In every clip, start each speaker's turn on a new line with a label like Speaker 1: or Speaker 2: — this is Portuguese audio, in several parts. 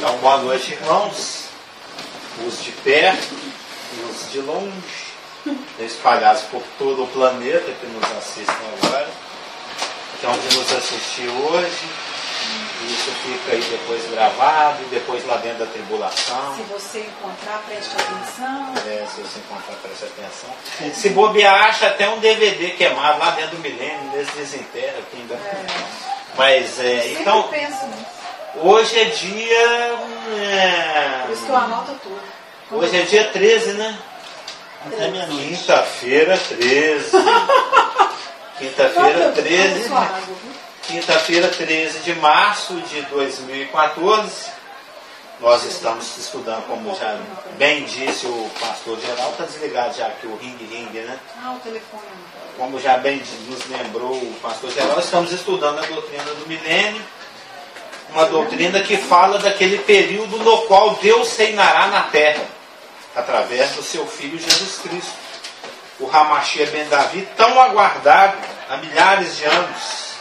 Speaker 1: Então, boa noite, irmãos, os de perto e os de longe, espalhados por todo o planeta que nos assistem agora, que é onde nos assistiu hoje, e isso fica aí depois gravado, e depois lá dentro da tribulação.
Speaker 2: Se você encontrar, preste atenção.
Speaker 1: Se você encontrar, preste atenção. Se bobear, acha até um DVD queimado lá dentro do milênio, nesse desenterro aqui ainda. Mas, então,
Speaker 2: penso nisso.
Speaker 1: Hoje é dia...
Speaker 2: Por isso que eu anoto tudo.
Speaker 1: Hoje é dia 13, né?
Speaker 3: Até meia-noite.
Speaker 1: Quinta-feira 13. Quinta-feira 13. Quinta-feira 13 de março de 2014. Nós estamos estudando, como já bem disse o pastor geral, está desligado já aqui o ring-ring, né?
Speaker 2: O telefone.
Speaker 1: Como já bem nos lembrou o pastor geral, estamos estudando a doutrina do milênio. Uma doutrina que fala daquele período no qual Deus reinará na terra, através do seu Filho Jesus Cristo, o Ramachia Ben Davi, tão aguardado há milhares de anos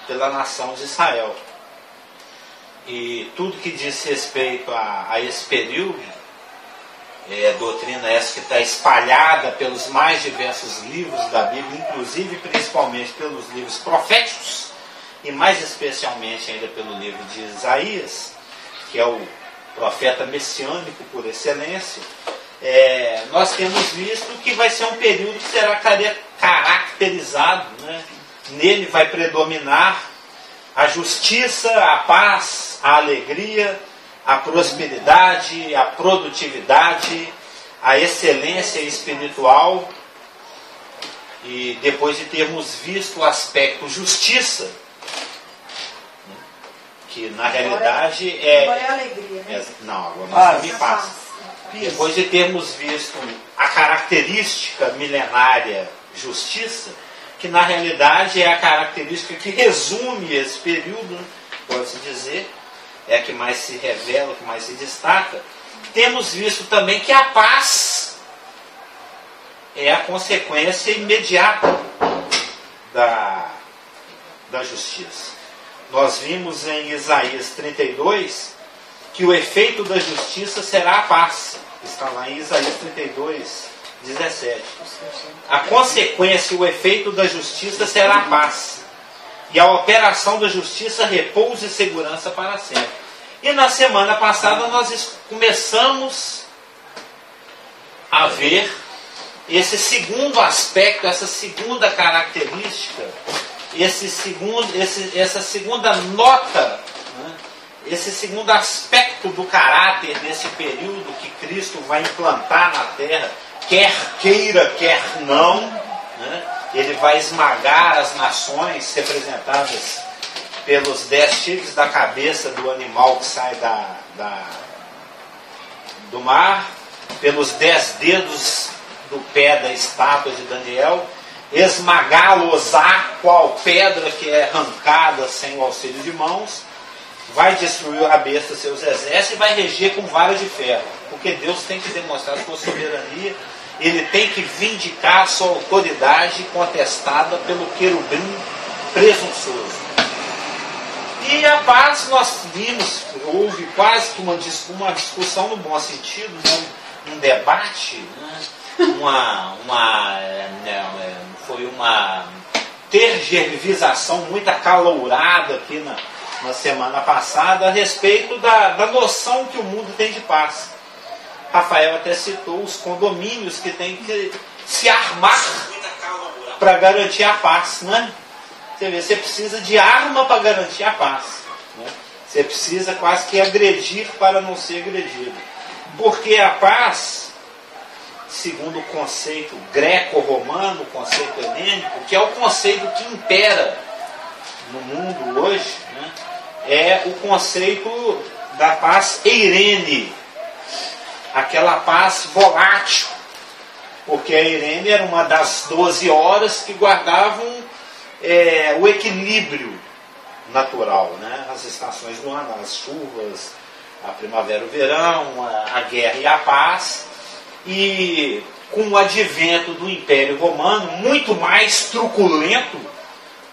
Speaker 1: pela nação de Israel. E tudo que diz respeito a esse período, doutrina essa que está espalhada pelos mais diversos livros da Bíblia, inclusive principalmente pelos livros proféticos, e mais especialmente ainda pelo livro de Isaías, que é o profeta messiânico por excelência, nós temos visto que vai ser um período que será caracterizado, né? Nele vai predominar a justiça, a paz, a alegria, a prosperidade, a produtividade, a excelência espiritual. E depois de termos visto o aspecto justiça, que na realidade
Speaker 2: Agora é alegria, né?
Speaker 1: Não, agora me passa. Depois de termos visto a característica milenária justiça, que na realidade é a característica que resume esse período, pode-se dizer, é a que mais se revela, que mais se destaca, temos visto também que a paz é a consequência imediata da justiça. Nós vimos em Isaías 32 que o efeito da justiça será a paz. Está lá em Isaías 32, 17. A consequência, o efeito da justiça será a paz. E a operação da justiça, repouso e segurança para sempre. E na semana passada nós começamos a ver esse segundo aspecto, essa segunda característica, essa segunda nota, né? Esse segundo aspecto do caráter desse período que Cristo vai implantar na terra, quer queira, quer não, né? Ele vai esmagar as nações representadas pelos 10 chifres da cabeça do animal que sai do mar, pelos 10 dedos do pé da estátua de Daniel, esmagá-los-á qual pedra que é arrancada sem o auxílio de mãos, vai destruir a besta seus exércitos e vai reger com vara de ferro, porque Deus tem que demonstrar sua soberania, ele tem que vindicar sua autoridade contestada pelo querubim presunçoso. E a paz, nós vimos, houve quase que uma discussão no bom sentido, um debate, né? Foi uma tergiversação muito acalourada aqui na semana passada a respeito da noção que o mundo tem de paz. Rafael até citou os condomínios que têm que se armar para garantir a paz, né? Você vê, você precisa de arma para garantir a paz, né? Você precisa quase que agredir para não ser agredido, porque a paz, segundo o conceito greco-romano, o conceito helênico, que é o conceito que impera no mundo hoje, né? É o conceito da paz eirene, aquela paz volátil, porque a eirene era uma das 12 horas que guardavam o equilíbrio natural, né? As estações do ano, as chuvas, a primavera, o verão, a guerra e a paz. E com o advento do Império Romano, muito mais truculento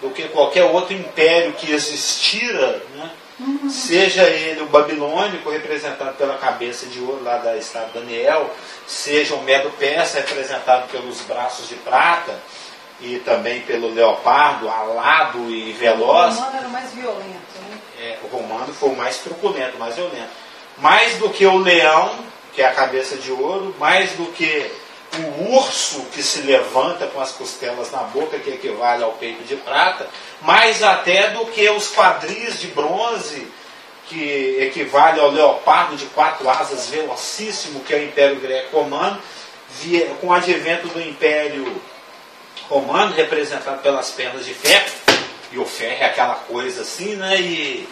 Speaker 1: do que qualquer outro império que existira, né? Seja ele o babilônico, representado pela cabeça de ouro lá da estátua de Daniel, seja o Medo-Persa, representado pelos braços de prata, e também pelo leopardo, alado e veloz.
Speaker 2: O romano era o mais violento, né?
Speaker 1: O romano foi o mais truculento, mais violento. Mais do que o leão, que é a cabeça de ouro, mais do que o urso que se levanta com as costelas na boca, que equivale ao peito de prata, mais até do que os quadris de bronze, que equivale ao leopardo de 4 asas velocíssimo, que é o Império Greco-Romano, com o advento do Império Romano, representado pelas pernas de ferro, e o ferro é aquela coisa assim, né? E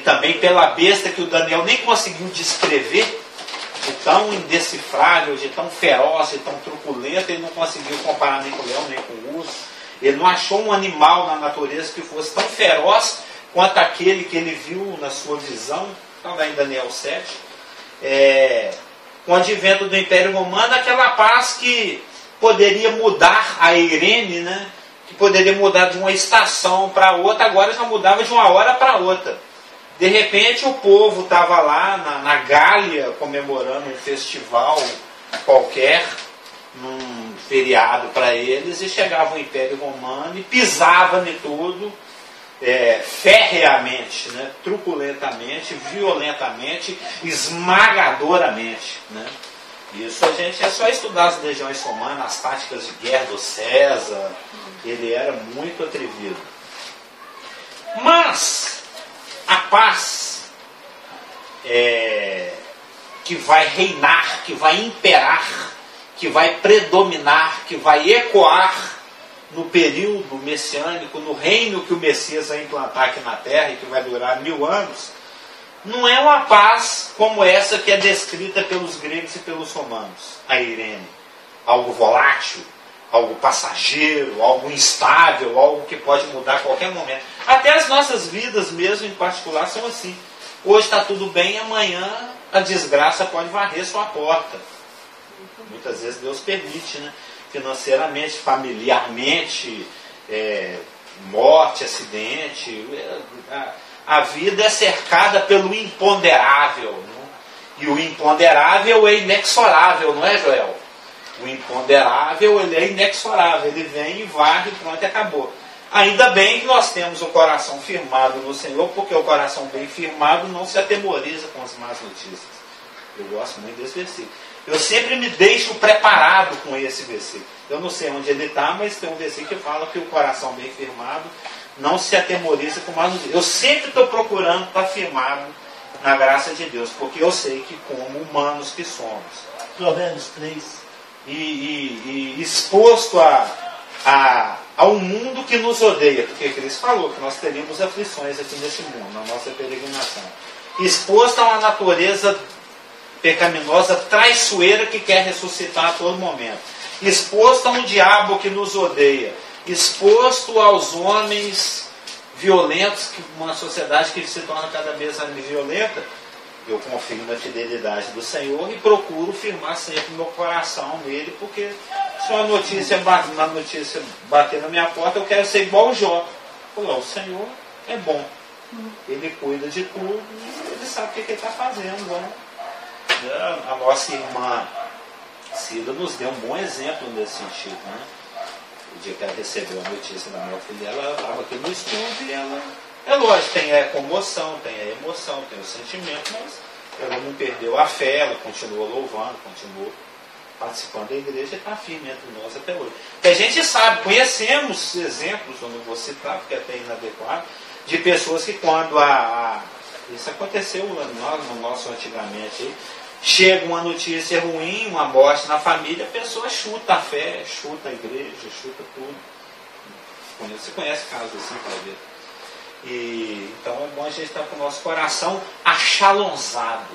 Speaker 1: também pela besta que o Daniel nem conseguiu descrever, de tão indecifrável, de tão feroz, de tão truculento, ele não conseguiu comparar nem com o leão, nem com o urso. Ele não achou um animal na natureza que fosse tão feroz quanto aquele que ele viu na sua visão, está lá em Daniel 7. Com o advento do Império Romano, aquela paz que poderia mudar a Irene, né? Que poderia mudar de uma estação para outra, agora já mudava de uma hora para outra. De repente o povo estava lá na Gália comemorando um festival qualquer, num feriado para eles, e chegava o Império Romano e pisava em tudo, ferreamente, né, truculentamente, violentamente, esmagadoramente. Né? Isso a gente é só estudar as legiões romanas, as táticas de guerra do César, ele era muito atrevido. Mas a paz que vai reinar, que vai imperar, que vai predominar, que vai ecoar no período messiânico, no reino que o Messias vai implantar aqui na Terra e que vai durar 1000 anos, não é uma paz como essa que é descrita pelos gregos e pelos romanos, a Irene. Algo volátil, algo passageiro, algo instável, algo que pode mudar a qualquer momento. Até as nossas vidas mesmo, em particular, são assim. Hoje está tudo bem, amanhã a desgraça pode varrer sua porta. Muitas vezes Deus permite, né? Financeiramente, familiarmente, morte, acidente. A vida é cercada pelo imponderável. Né? E o imponderável é inexorável, não é, Joel? O imponderável, ele é inexorável. Ele vem e varre e pronto, acabou. Ainda bem que nós temos o coração firmado no Senhor, porque o coração bem firmado não se atemoriza com as más notícias. Eu gosto muito desse versículo. Eu sempre me deixo preparado com esse versículo. Eu não sei onde ele está, mas tem um versículo que fala que o coração bem firmado não se atemoriza com más notícias. Eu sempre estou procurando estar firmado na graça de Deus, porque eu sei que como humanos que somos.
Speaker 3: Provérbios 3.
Speaker 1: E exposto ao mundo que nos odeia, porque Cristo falou que nós teríamos aflições aqui nesse mundo, na nossa peregrinação. Exposto a uma natureza pecaminosa, traiçoeira, que quer ressuscitar a todo momento. Exposto a um diabo que nos odeia. Exposto aos homens violentos, uma sociedade que se torna cada vez mais violenta. Eu confio na fidelidade do Senhor e procuro firmar sempre meu coração nele, porque se uma notícia bater na minha porta, eu quero ser igual o Jó. O Senhor é bom. Ele cuida de tudo e ele sabe o que ele está fazendo. Né? A nossa irmã Cida nos deu um bom exemplo nesse sentido. Né? O dia que ela recebeu a notícia da morte dela, ela estava aqui no estúdio e ela... É lógico, tem a comoção, tem a emoção, tem o sentimento, mas ela não perdeu a fé, ela continuou louvando, continuou participando da igreja e está firme entre nós até hoje. E a gente sabe, conhecemos exemplos, eu não vou citar porque é até inadequado, de pessoas que quando isso aconteceu no nosso antigamente, chega uma notícia ruim, uma morte na família, a pessoa chuta a fé, chuta a igreja, chuta tudo. Você conhece casos assim, para ver. Então é bom a gente estar com o nosso coração achalonzado,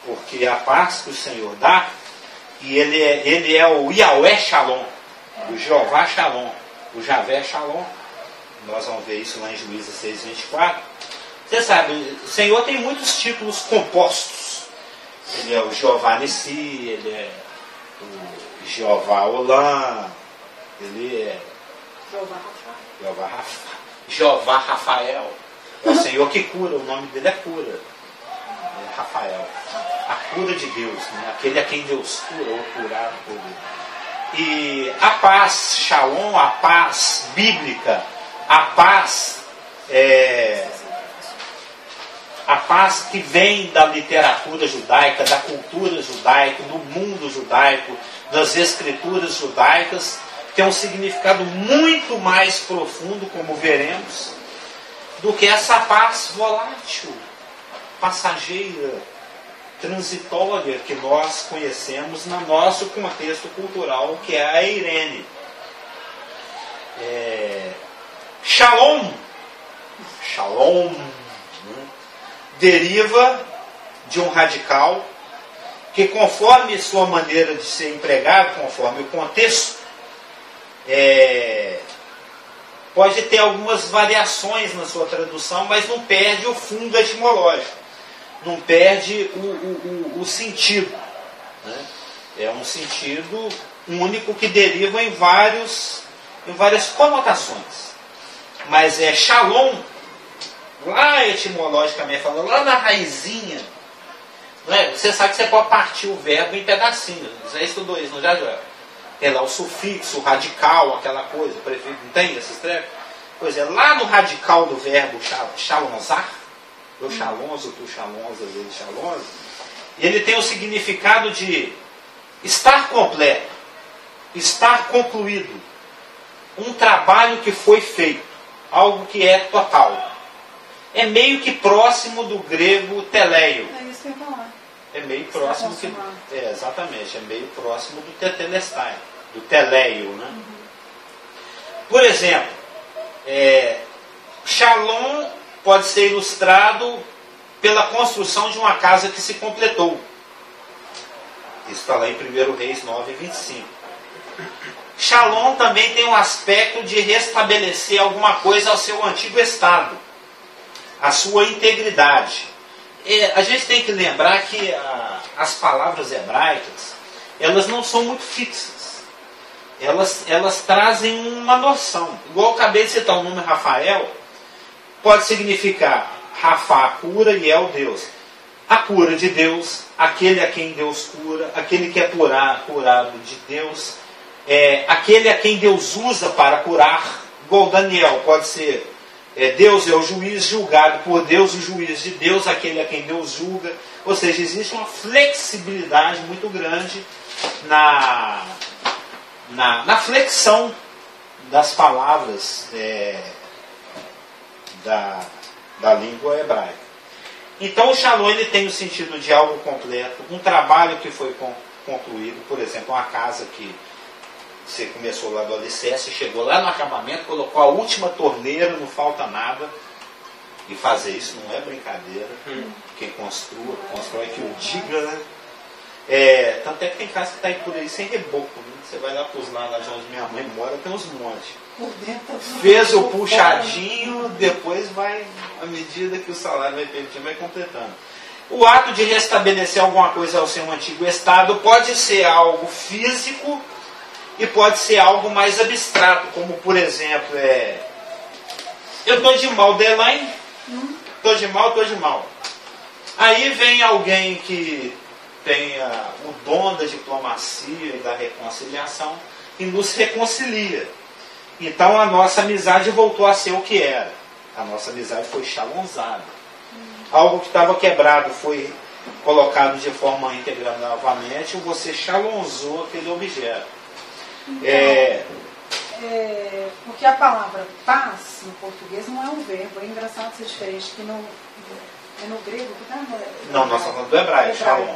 Speaker 1: porque a paz que o Senhor dá, e ele é o Yahweh Shalom, o Jeová Shalom, o Javé Shalom. Nós vamos ver isso lá em Juízes 6:24. Você sabe, o Senhor tem muitos títulos compostos. Ele é o Jeová Nissi, ele é o Jeová Olam, ele é Jeová Rafael. É o Senhor que cura, o nome dele é cura. É Rafael. A cura de Deus, né? Aquele a quem Deus cura ou curar por Deus. E a paz, Shalom, a paz bíblica, a paz que vem da literatura judaica, da cultura judaica, do mundo judaico, das escrituras judaicas, tem um significado muito mais profundo, como veremos, do que essa paz volátil, passageira, transitória que nós conhecemos no nosso contexto cultural, que é a eirene. Shalom, né, deriva de um radical que, conforme sua maneira de ser empregado, conforme o contexto, pode ter algumas variações na sua tradução, mas não perde o fundo etimológico, não perde o sentido, né? É um sentido único que deriva em várias conotações. Mas é Shalom, lá etimologicamente falando, lá na raizinha, né? Você sabe que você pode partir o verbo em pedacinhos. Você estudou isso, não já, Joel? É lá o sufixo, o radical, aquela coisa, o prefixo, não tem esses trecos? Pois é, lá no radical do verbo shalonzar, eu shalonzo, tu shalonzas, ele shalonza, ele tem o significado de estar completo, estar concluído, um trabalho que foi feito, algo que é total. É meio que próximo do grego teleio.
Speaker 2: É isso que eu ia falar.
Speaker 1: É meio próximo que... exatamente, é meio próximo do tetelestai, do teleio, né? Uhum. Por exemplo, Shalom pode ser ilustrado pela construção de uma casa que se completou. Isso está lá em 1 Reis 9, 25. Shalom também tem um aspecto de restabelecer alguma coisa ao seu antigo estado, a sua integridade. A gente tem que lembrar que as palavras hebraicas, elas não são muito fixas. Elas trazem uma noção. Igual eu acabei de citar o nome Rafael, pode significar Rafa, a cura, e El, Deus. A cura de Deus, aquele a quem Deus cura, aquele que é curado de Deus, aquele a quem Deus usa para curar. Igual Daniel, pode ser Deus é o juiz, julgado por Deus, o juiz de Deus, aquele a quem Deus julga. Ou seja, existe uma flexibilidade muito grande na flexão das palavras da língua hebraica. Então o Shalom ele tem o sentido de algo completo, um trabalho que foi concluído, por exemplo, uma casa que você começou lá do alicerce, chegou lá no acabamento, colocou a última torneira, não falta nada. E fazer isso não é brincadeira. Quem constrói que o diga, né? Tanto é que tem casa que está aí por aí sem reboco, né? Você vai lá para os lados de onde minha mãe mora, tem uns montes. Fez o puxadinho, depois vai, à medida que o salário vai permitindo, vai completando. O ato de restabelecer alguma coisa ao seu antigo estado pode ser algo físico e pode ser algo mais abstrato, como por exemplo, eu estou de mal, Delaine, estou de mal. Aí vem alguém que tem o dom da diplomacia e da reconciliação e nos reconcilia. Então a nossa amizade voltou a ser o que era. A nossa amizade foi shalomzada. Algo que estava quebrado foi colocado de forma íntegra novamente, e você shalomzou aquele objeto.
Speaker 2: Porque a palavra paz no português não é um verbo. É engraçado ser diferente, que no grego que
Speaker 1: não, nós estamos falando do hebraico, shalom.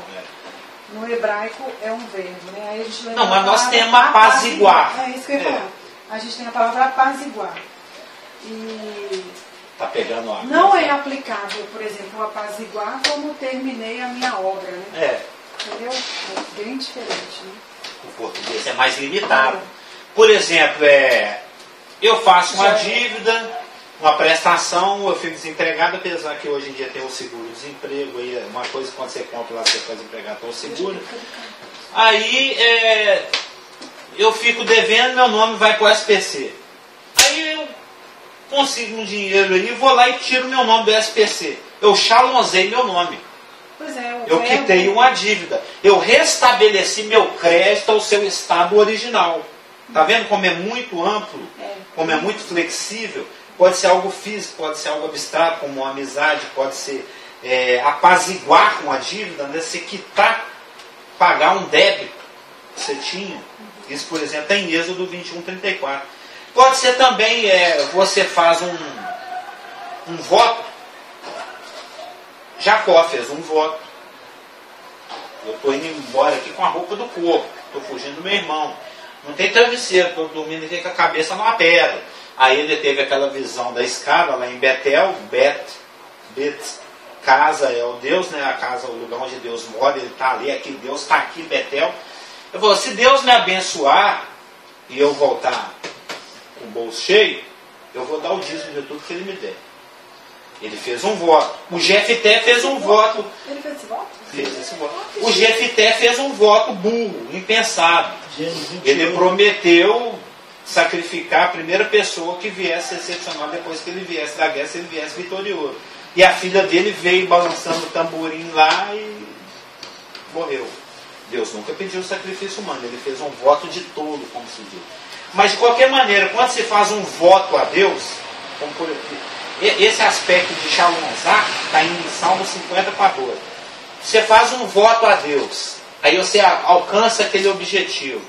Speaker 2: No hebraico é um verbo, né? Aí a gente
Speaker 1: não, mas nós temos apaziguar.
Speaker 2: É isso que eu ia falar. A gente tem a palavra apaziguar. E
Speaker 1: tá pegando a
Speaker 2: não é aplicável, por exemplo, apaziguar como terminei a minha obra, né? Entendeu? É bem diferente, né?
Speaker 1: O português é mais limitado. Por exemplo, eu faço uma dívida, uma prestação, eu fico desempregado, apesar que hoje em dia tem o seguro-desemprego, aí uma coisa quando você compra lá, você faz empregado, tem o seguro. Aí eu fico devendo, meu nome vai para o SPC. consigo um dinheiro aí, vou lá e tiro meu nome do SPC. Eu shalomzei meu nome.
Speaker 2: Pois é,
Speaker 1: Eu quitei uma dívida. Eu restabeleci meu crédito ao seu estado original. Está vendo como é muito amplo? Como é muito flexível? Pode ser algo físico, pode ser algo abstrato, como uma amizade, pode ser apaziguar com a dívida, né? Você quitar, pagar um débito que você tinha. Isso, por exemplo, está em Êxodo 21:34. Pode ser também, você faz um voto. Jacó fez um voto. Eu estou indo embora aqui com a roupa do corpo. Estou fugindo do meu irmão. Não tem travesseiro, estou dormindo aqui com a cabeça numa pedra. Aí ele teve aquela visão da escada lá em Betel. Bet, casa é o Deus, né? A casa é o lugar onde Deus mora. Ele está ali, aqui, Deus está aqui em Betel. Eu falo, se Deus me abençoar e eu voltar com o bolso cheio, eu vou dar o dízimo de tudo que ele me der. Ele fez um voto. O Jefté fez um voto.
Speaker 2: Ele fez esse voto?
Speaker 1: Fez esse voto. O Jefté fez um voto burro, impensado. Ele prometeu sacrificar a primeira pessoa que viesse excepcional depois que ele viesse da guerra, se ele viesse vitorioso. E a filha dele veio balançando o tamborim lá e morreu. Deus nunca pediu sacrifício humano, ele fez um voto de tolo, como se diz. Mas de qualquer maneira, quando se faz um voto a Deus, como por aqui, esse aspecto de shalomzar está em Salmo 50:14. Você faz um voto a Deus, aí você alcança aquele objetivo.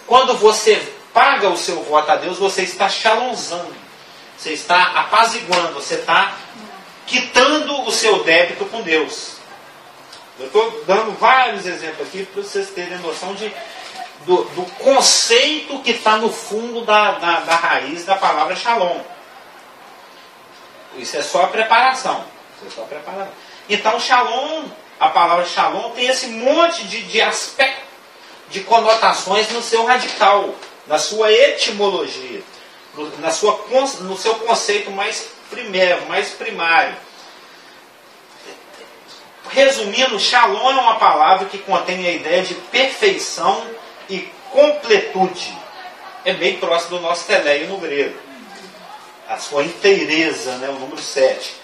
Speaker 1: Quando você paga o seu voto a Deus, você está shalomzando, você está apaziguando, você está quitando o seu débito com Deus. Eu estou dando vários exemplos aqui para vocês terem noção do conceito que está no fundo da raiz da palavra shalom. Isso é só a preparação. Então, shalom, a palavra shalom tem esse monte de aspecto, de conotações no seu radical, na sua etimologia, no seu conceito mais primeiro, mais primário. Resumindo, shalom é uma palavra que contém a ideia de perfeição e completude. É bem próximo do nosso teleio no grego. A sua inteireza, né, o número 7.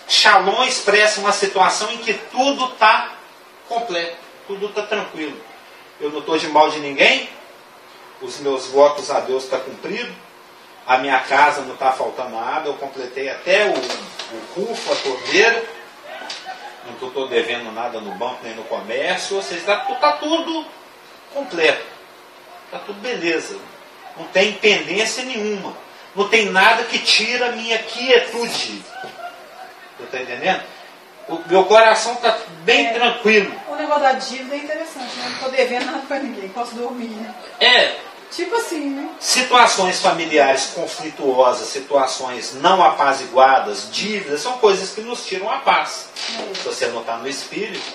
Speaker 1: Shalom expressa uma situação em que tudo está completo, tudo está tranquilo. Eu não estou de mal de ninguém, os meus votos a Deus estão cumpridos, a minha casa não está faltando nada, eu completei até o rufo, a torneira, não estou devendo nada no banco nem no comércio, ou seja, está tudo completo, está tudo beleza, não tem pendência nenhuma. Não tem nada que tira a minha quietude. Você está entendendo? O meu coração está bem tranquilo.
Speaker 2: O negócio da dívida é interessante, né? Não estou devendo nada para ninguém, posso dormir, né? Tipo assim, né?
Speaker 1: Situações familiares conflituosas, situações não apaziguadas, dívidas, são coisas que nos tiram a paz. Se você não está no espírito.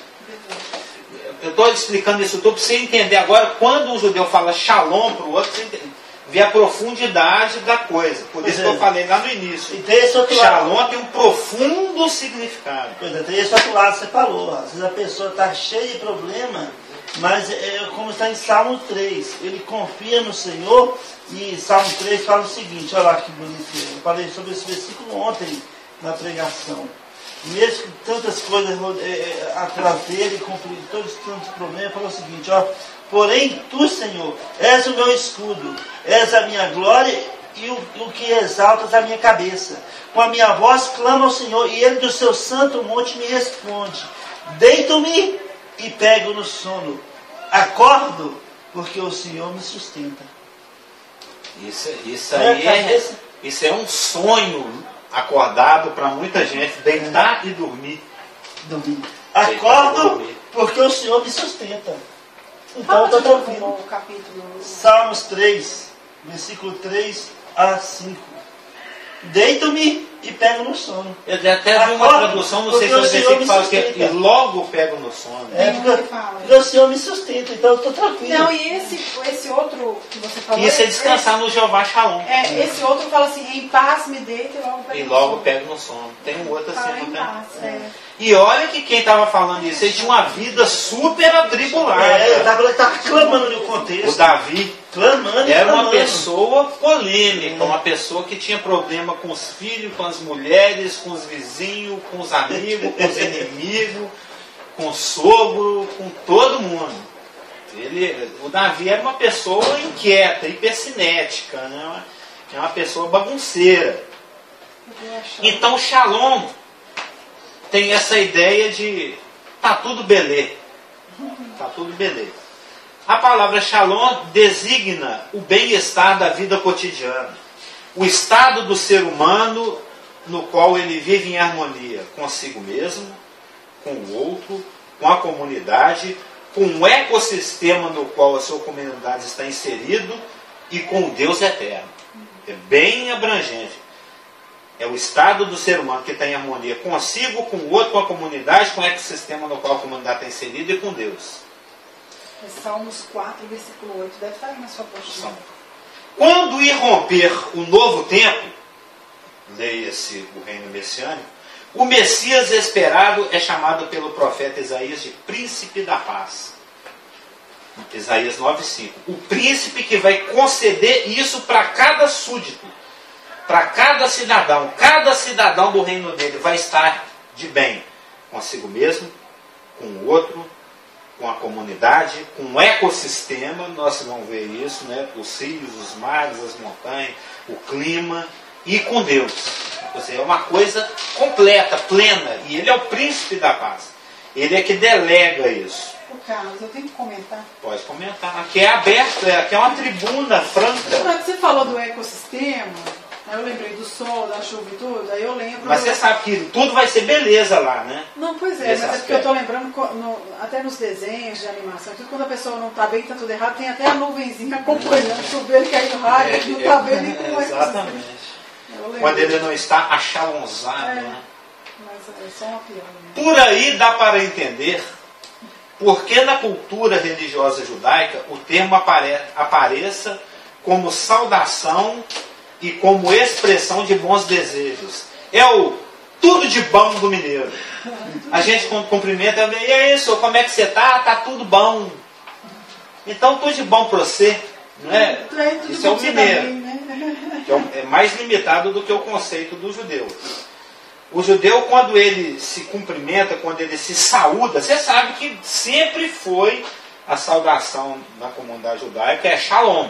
Speaker 1: Eu estou explicando isso tudo para você entender agora, quando um judeu fala shalom para o outro, você entende. Ver a profundidade da coisa. Por isso que eu falei lá no início.
Speaker 3: E tem esse outro
Speaker 1: shalom
Speaker 3: lado.
Speaker 1: tem um profundo significado.
Speaker 3: Pois é, tem esse outro lado que você falou. Às vezes a pessoa está cheia de problema, mas como está em Salmo 3, ele confia no Senhor, e Salmo 3 fala o seguinte, olha lá que bonitinho. Eu falei sobre esse versículo ontem na pregação. Mesmo com tantas coisas atrás dele, com todos os tantos problemas, falou o seguinte, ó. Porém, tu, Senhor, és o meu escudo, és a minha glória e o que exaltas a minha cabeça. Com a minha voz clamo ao Senhor, e Ele do seu santo monte me responde. Deito-me e pego no sono. Acordo, porque o Senhor me sustenta.
Speaker 1: Isso é um sonho acordado para muita gente, deitar e dormir.
Speaker 3: Acordo, porque o Senhor me sustenta. Então, eu estou ouvindo. Salmos 3, versículo 3 a 5. Deito-me e pego no sono.
Speaker 1: Eu até vi uma tradução, não sei se você que fala que e logo pego no sono.
Speaker 3: Porque o Senhor me sustenta, então eu estou tranquilo.
Speaker 2: Não, e esse outro que você falou...
Speaker 1: Isso é descansar no Jeová Shalom.
Speaker 2: Esse outro fala assim, em paz me deito e logo pego no sono.
Speaker 1: Tem um outro assim, não tem?
Speaker 2: E
Speaker 1: olha que quem estava falando isso, ele tinha uma vida super atribulada.
Speaker 3: Ele estava clamando no contexto.
Speaker 1: O Davi,
Speaker 3: Clamando,
Speaker 1: era uma
Speaker 3: clamando.
Speaker 1: pessoa polêmica, uma pessoa que tinha problema com os filhos, com as mulheres, com os vizinhos, com os amigos, com os inimigos, com o sogro, com todo mundo. O Davi era uma pessoa inquieta, hipercinética, né? É uma pessoa bagunceira. Então Shalom tem essa ideia de tá tudo beleza. Tá tudo beleza. A palavra Shalom designa o bem-estar da vida cotidiana, o estado do ser humano no qual ele vive em harmonia consigo mesmo, com o outro, com a comunidade, com o ecossistema no qual a sua comunidade está inserido e com o Deus eterno. É bem abrangente. É o estado do ser humano que está em harmonia consigo, com o outro, com a comunidade, com o ecossistema no qual a comunidade está inserida e com Deus.
Speaker 2: Salmos 4, versículo 8, deve estar aí na sua postura.
Speaker 1: Quando irromper o novo tempo, leia-se o reino messiânico, o Messias esperado é chamado pelo profeta Isaías de príncipe da paz. Isaías 9,5. O príncipe que vai conceder isso para cada súdito, para cada cidadão. Cada cidadão do reino dele vai estar de bem consigo mesmo, com o outro, com a comunidade, com o ecossistema. Nós vamos ver isso, né? Os rios, os mares, as montanhas, o clima, e com Deus. Ou seja, é uma coisa completa, plena. E ele é o príncipe da paz. Ele é que delega isso.
Speaker 2: O Carlos, eu tenho que comentar.
Speaker 1: Pode comentar. Aqui é aberto, aqui é uma tribuna franca.
Speaker 2: Você falou do ecossistema, aí eu lembrei do sol, da chuva e tudo, aí eu lembro...
Speaker 1: Mas você sabe que tudo vai ser beleza lá, né?
Speaker 2: Não, pois é, mas é porque eu estou lembrando, até nos desenhos de animação, tudo, quando a pessoa não está bem, está tudo errado, tem até a nuvenzinha acompanhando, chovendo, caindo raio, não está bem nem com o
Speaker 1: exatamente. Quando ele não está achalonzado, né?
Speaker 2: Mas é só uma piada.
Speaker 1: Por aí dá para entender porque na cultura religiosa judaica o termo apareça como saudação e como expressão de bons desejos. É o tudo de bom do mineiro. A gente quando cumprimenta, e aí, senhor, como é que você está? Está tudo bom. Então tudo de bom para você. Não é? Isso é o mineiro. Também, né? Que é mais limitado do que o conceito do judeu. O judeu, quando ele se cumprimenta, quando ele se saúda, você sabe que sempre foi a saudação na comunidade judaica, é shalom.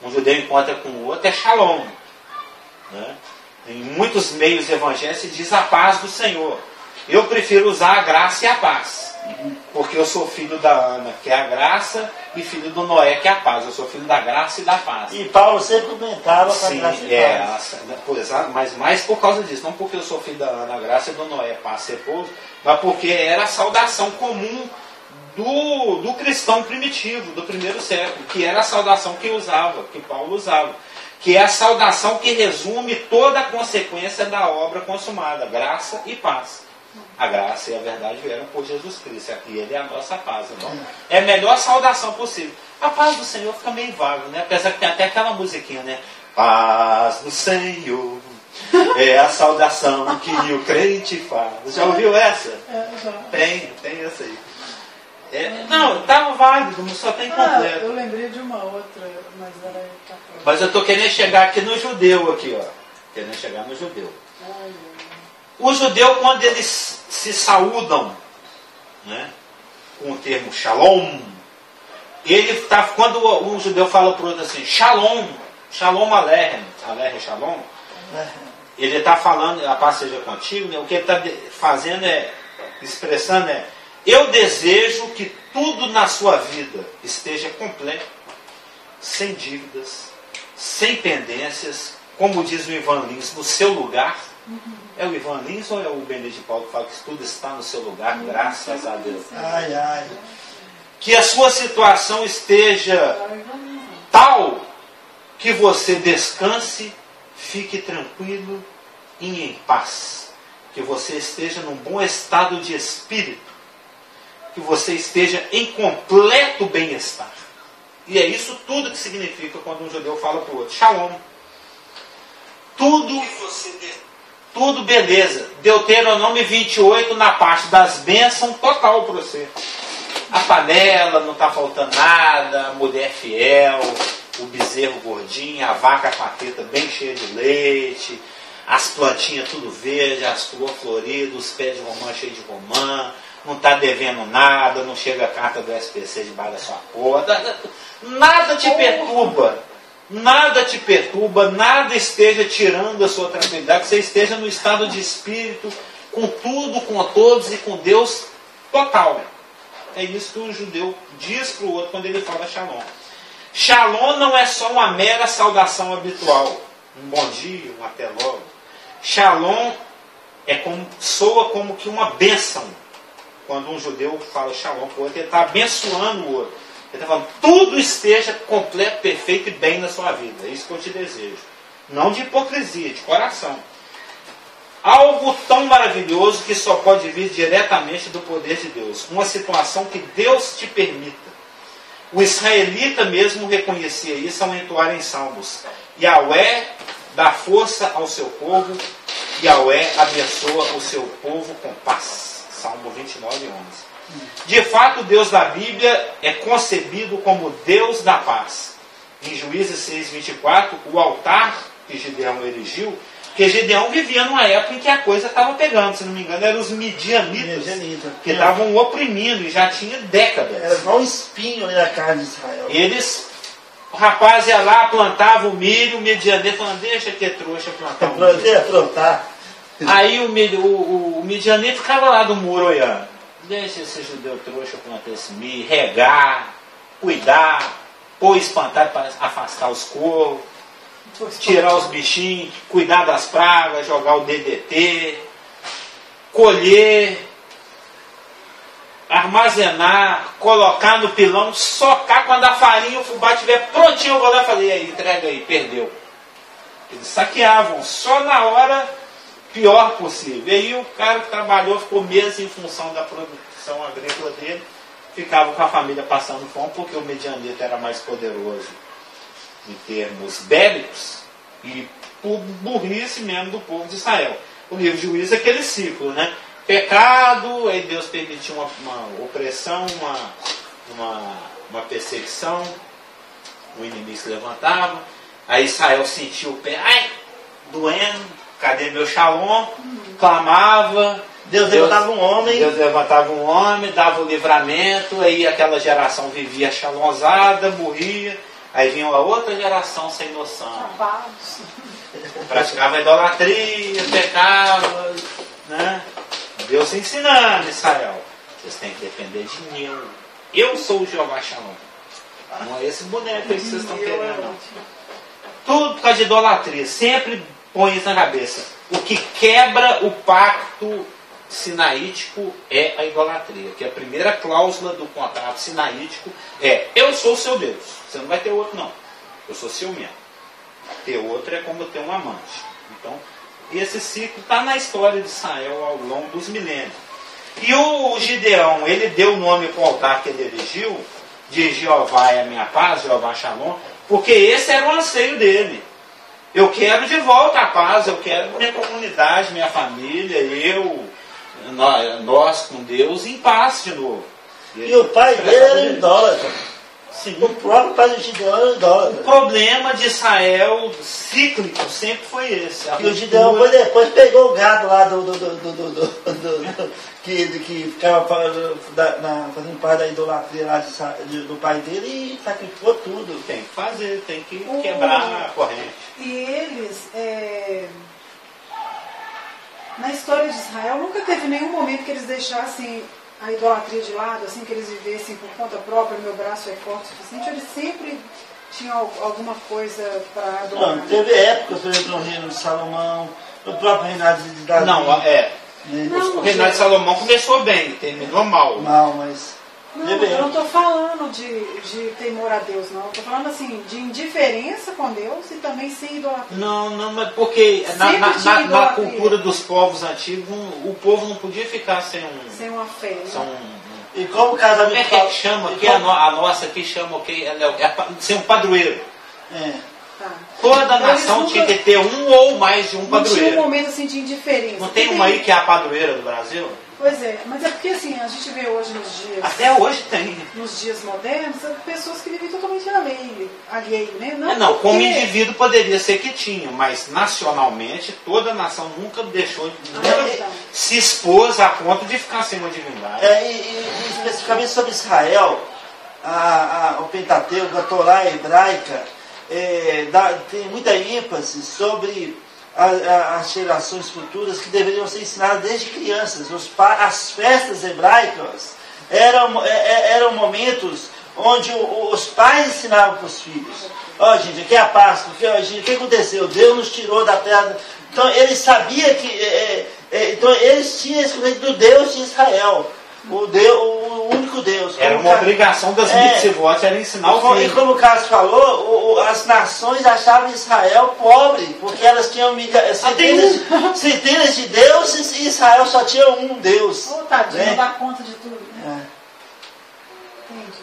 Speaker 1: Um judeu encontra com o outro, é shalom. Né? Em muitos meios evangélicos se diz a paz do Senhor. Eu prefiro usar a graça e a paz. Porque eu sou filho da Ana, que é a graça, e filho do Noé, que é a paz. Eu sou filho da graça e da paz.
Speaker 3: E Paulo sempre comentava com a graça e paz.
Speaker 1: Mas mais por causa disso. Não porque eu sou filho da Ana, a graça e do Noé, paz, repouso, mas porque era a saudação comum do cristão primitivo, do primeiro século, que era a saudação que Paulo usava. Que é a saudação que resume toda a consequência da obra consumada, graça e paz. A graça e a verdade vieram por Jesus Cristo. E Ele é a nossa paz. Então, é a melhor saudação possível. A paz do Senhor fica meio vago, né? Apesar que tem até aquela musiquinha, né? Paz do Senhor é a saudação que o crente faz. Já ouviu essa?
Speaker 2: Já.
Speaker 1: Tem essa aí. Não, estava válido, mas só tem completo.
Speaker 2: Eu lembrei de uma outra, mas era...
Speaker 1: Mas eu estou querendo chegar aqui no judeu, aqui, ó. Querendo chegar no judeu. O judeu, quando eles se saúdam, né, com o termo shalom, ele tá, quando um judeu fala para o outro assim, shalom, shalom aleichem, aleichem shalom, ele está falando, a paz seja contigo, né, o que ele está fazendo expressando eu desejo que tudo na sua vida esteja completo, sem dívidas, sem pendências, como diz o Ivan Lins, no seu lugar. É o Ivan Lins ou é o Benedito de Paulo que fala que tudo está no seu lugar, graças a Deus?
Speaker 3: Ai, ai.
Speaker 1: Que a sua situação esteja tal que você descanse, fique tranquilo e em paz. Que você esteja num bom estado de espírito. Que você esteja em completo bem-estar. E é isso tudo que significa quando um judeu fala para o outro. Shalom. Tudo beleza. Deuteronômio 28, na parte das bênçãos, total para você. A panela, não está faltando nada, a mulher fiel, o bezerro gordinho, a vaca com a teta bem cheia de leite, as plantinhas tudo verde, as flores floridas, os pés de romã cheios de romã, não está devendo nada, não chega a carta do SPC debaixo da sua porta, nada te perturba, nada esteja tirando a sua tranquilidade, que você esteja no estado de espírito, com tudo, com todos e com Deus total. É isso que o judeu diz para o outro quando ele fala shalom. Shalom não é só uma mera saudação habitual, um bom dia, um até logo. Shalom soa como que uma bênção. Quando um judeu fala shalom para o outro, ele está abençoando o outro. Ele está falando, tudo esteja completo, perfeito e bem na sua vida. É isso que eu te desejo. Não de hipocrisia, de coração. Algo tão maravilhoso que só pode vir diretamente do poder de Deus. Uma situação que Deus te permita. O israelita mesmo reconhecia isso ao entoar em salmos. Yahweh dá força ao seu povo, Yahweh abençoa o seu povo com paz. Salmo 29, 11. De fato, o Deus da Bíblia é concebido como Deus da paz. Em Juízes 6, 24, o altar que Gideão erigiu, porque Gideão vivia numa época em que a coisa estava pegando, se não me engano, eram os midianitas que estavam oprimindo e já tinha décadas.
Speaker 3: Era igual um espinho ali na carne de Israel.
Speaker 1: O rapaz ia lá, plantava o milho, o midianita falando, deixa que é trouxa plantar o milho.
Speaker 3: Plantar.
Speaker 1: Aí o midianita ficava lá do muro olhando. Deixa esse judeu trouxa plantar esse milho, regar, cuidar, pôr espantalho para afastar os corvos, tirar os bichinhos, cuidar das pragas, jogar o DDT, colher, armazenar, colocar no pilão, socar quando a farinha e o fubá estiver prontinho, eu vou lá e falei, aí, entrega aí, perdeu. Eles saqueavam só na hora pior possível. E aí o cara que trabalhou, ficou meses em função da produção agrícola dele, ficava com a família passando fome, porque o medianita era mais poderoso em termos bélicos e por burrice mesmo do povo de Israel. O livro de Juízes é aquele ciclo, né? Pecado, aí Deus permitiu uma opressão, uma perseguição, o inimigo se levantava, aí Israel sentiu o pé, ai, doendo, cadê meu shalom? Clamava,
Speaker 3: Deus levantava um homem,
Speaker 1: dava o livramento, aí aquela geração vivia shalomzada, morria, aí vinha uma outra geração sem noção. Praticava idolatria, pecava, né? Deus ensinando Israel. Vocês têm que depender de mim. Eu sou o Jeová Shalom. Não é esse boneco aí que vocês estão querendo, não. Tudo por causa de idolatria. Sempre põe isso na cabeça. O que quebra o pacto sinaítico é a idolatria. Que a primeira cláusula do contrato sinaítico é: eu sou o seu Deus. Você não vai ter outro, não. Eu sou seu mesmo. Ter outro é como ter um amante. Então, esse ciclo está na história de Israel ao longo dos milênios. E o Gideão, ele deu o nome para o altar que ele erigiu, de Jeová é a minha paz, Jeová Shalom, porque esse era o anseio dele. Eu quero de volta a paz, eu quero minha comunidade, minha família, nós com Deus em paz de novo.
Speaker 3: E o pai dele era idólatra. Sim. O próprio pai de Gideão era idólatra.
Speaker 1: O problema de Israel cíclico sempre foi esse.
Speaker 3: E o Gideão depois pegou o gado lá que ficava fazendo parte da idolatria lá do pai dele e sacrificou tudo.
Speaker 1: Tem que fazer, tem que quebrar a corrente.
Speaker 2: E eles, na história de Israel, nunca teve nenhum momento que eles deixassem a idolatria de lado, assim, que eles vivessem por conta própria, meu braço é forte o suficiente. Eles sempre tinham alguma coisa para adorar.
Speaker 3: Não, teve épocas, por exemplo, no reino de Salomão, no próprio reinado de Davi.
Speaker 1: O reinado de Salomão começou bem, terminou mal.
Speaker 3: Mal, mas...
Speaker 2: Não, eu não estou falando de temor a Deus, não. Estou falando assim, de indiferença com Deus e também sem idolatria.
Speaker 1: Não, mas porque na cultura dos povos antigos, o povo não podia ficar sem
Speaker 2: uma fé.
Speaker 3: E como o casamento...
Speaker 1: Como é que chama? A nossa aqui chama o que? Ser um padroeiro.
Speaker 2: Tá.
Speaker 1: Toda nação tinha que ter um ou mais de um padroeiro.
Speaker 2: Não tinha um momento assim de indiferença.
Speaker 1: Não tem uma aí que é a padroeira do Brasil?
Speaker 2: Pois é, mas é porque assim, a gente vê hoje nos dias...
Speaker 1: Até hoje tem.
Speaker 2: Nos dias modernos, pessoas que vivem totalmente alheio, né?
Speaker 1: Não, como indivíduo poderia ser que tinha, mas nacionalmente, toda a nação nunca deixou, nunca se expôs a ponto de ficar sem uma divindade.
Speaker 3: E especificamente sobre Israel, o Pentateuco, a Torá hebraica, tem muita ênfase sobre as gerações futuras que deveriam ser ensinadas desde crianças. As festas hebraicas eram momentos onde os pais ensinavam para os filhos. Gente, aqui é a Páscoa, o que aconteceu? Deus nos tirou da terra. Então eles sabiam que... então eles tinham esse conceito do Deus de Israel. O único Deus.
Speaker 1: Era uma obrigação das mitzvot, era ensinar o filho.
Speaker 3: E como o Carlos falou, as nações achavam Israel pobre, porque elas tinham centenas de deuses e Israel só tinha um Deus.
Speaker 2: Tadinho, não dá conta de tudo. Né?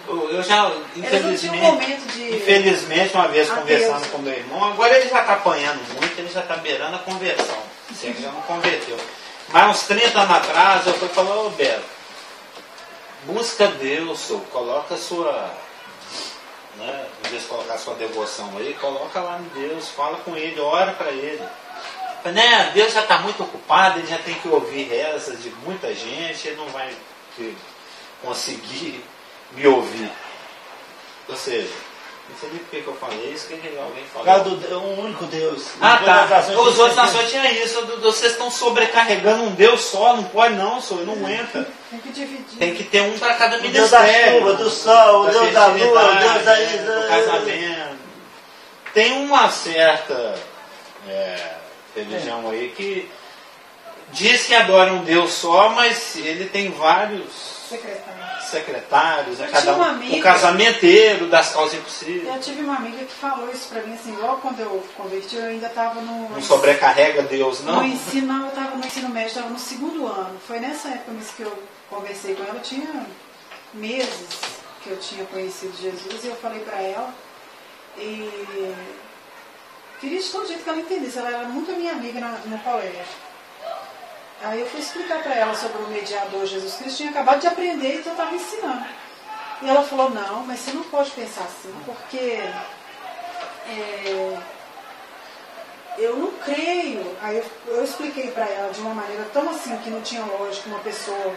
Speaker 1: Eu já, infelizmente, uma vez conversando com meu irmão, agora ele já está apanhando muito, ele já está beirando a conversão. Você já não converteu. Mas uns 30 anos atrás, eu fui falar, ô Beto, busca Deus, coloca a sua, né, em vez de colocar a sua devoção aí, coloca lá em Deus, fala com Ele, ora para Ele. Né, Deus já está muito ocupado, Ele já tem que ouvir rezas de muita gente, Ele não vai conseguir me ouvir. Ou seja, não sei nem por que eu falei isso, que alguém falou.
Speaker 3: Um único Deus.
Speaker 1: Os outros nações tinham isso. Vocês estão sobrecarregando um Deus só, não pode não, senhor, não aguenta.
Speaker 2: Tem que dividir.
Speaker 1: Tem que ter um para cada ministério.
Speaker 3: Deus da chuva, do sol, o Deus da lua, o Deus
Speaker 1: do casamento. Tem uma certa religião aí que diz que adora um Deus só, mas ele tem vários secretários, né? Cada um, o casamenteiro das causas impossíveis.
Speaker 2: Eu tive uma amiga que falou isso pra mim, assim, logo quando eu converti, eu ainda estava no...
Speaker 1: Não sobrecarrega Deus, não?
Speaker 2: No ensino, eu estava no ensino médio, estava no 2º ano. Foi nessa época que eu conversei com ela, eu tinha meses que eu tinha conhecido Jesus, e eu falei pra ela, e queria de todo jeito que ela entendesse, ela era muito minha amiga no colégio. Aí eu fui explicar para ela sobre o mediador Jesus Cristo, tinha acabado de aprender, então eu estava ensinando. E ela falou, não, mas você não pode pensar assim, porque eu não creio. Aí eu expliquei para ela de uma maneira tão assim, que não tinha lógica uma pessoa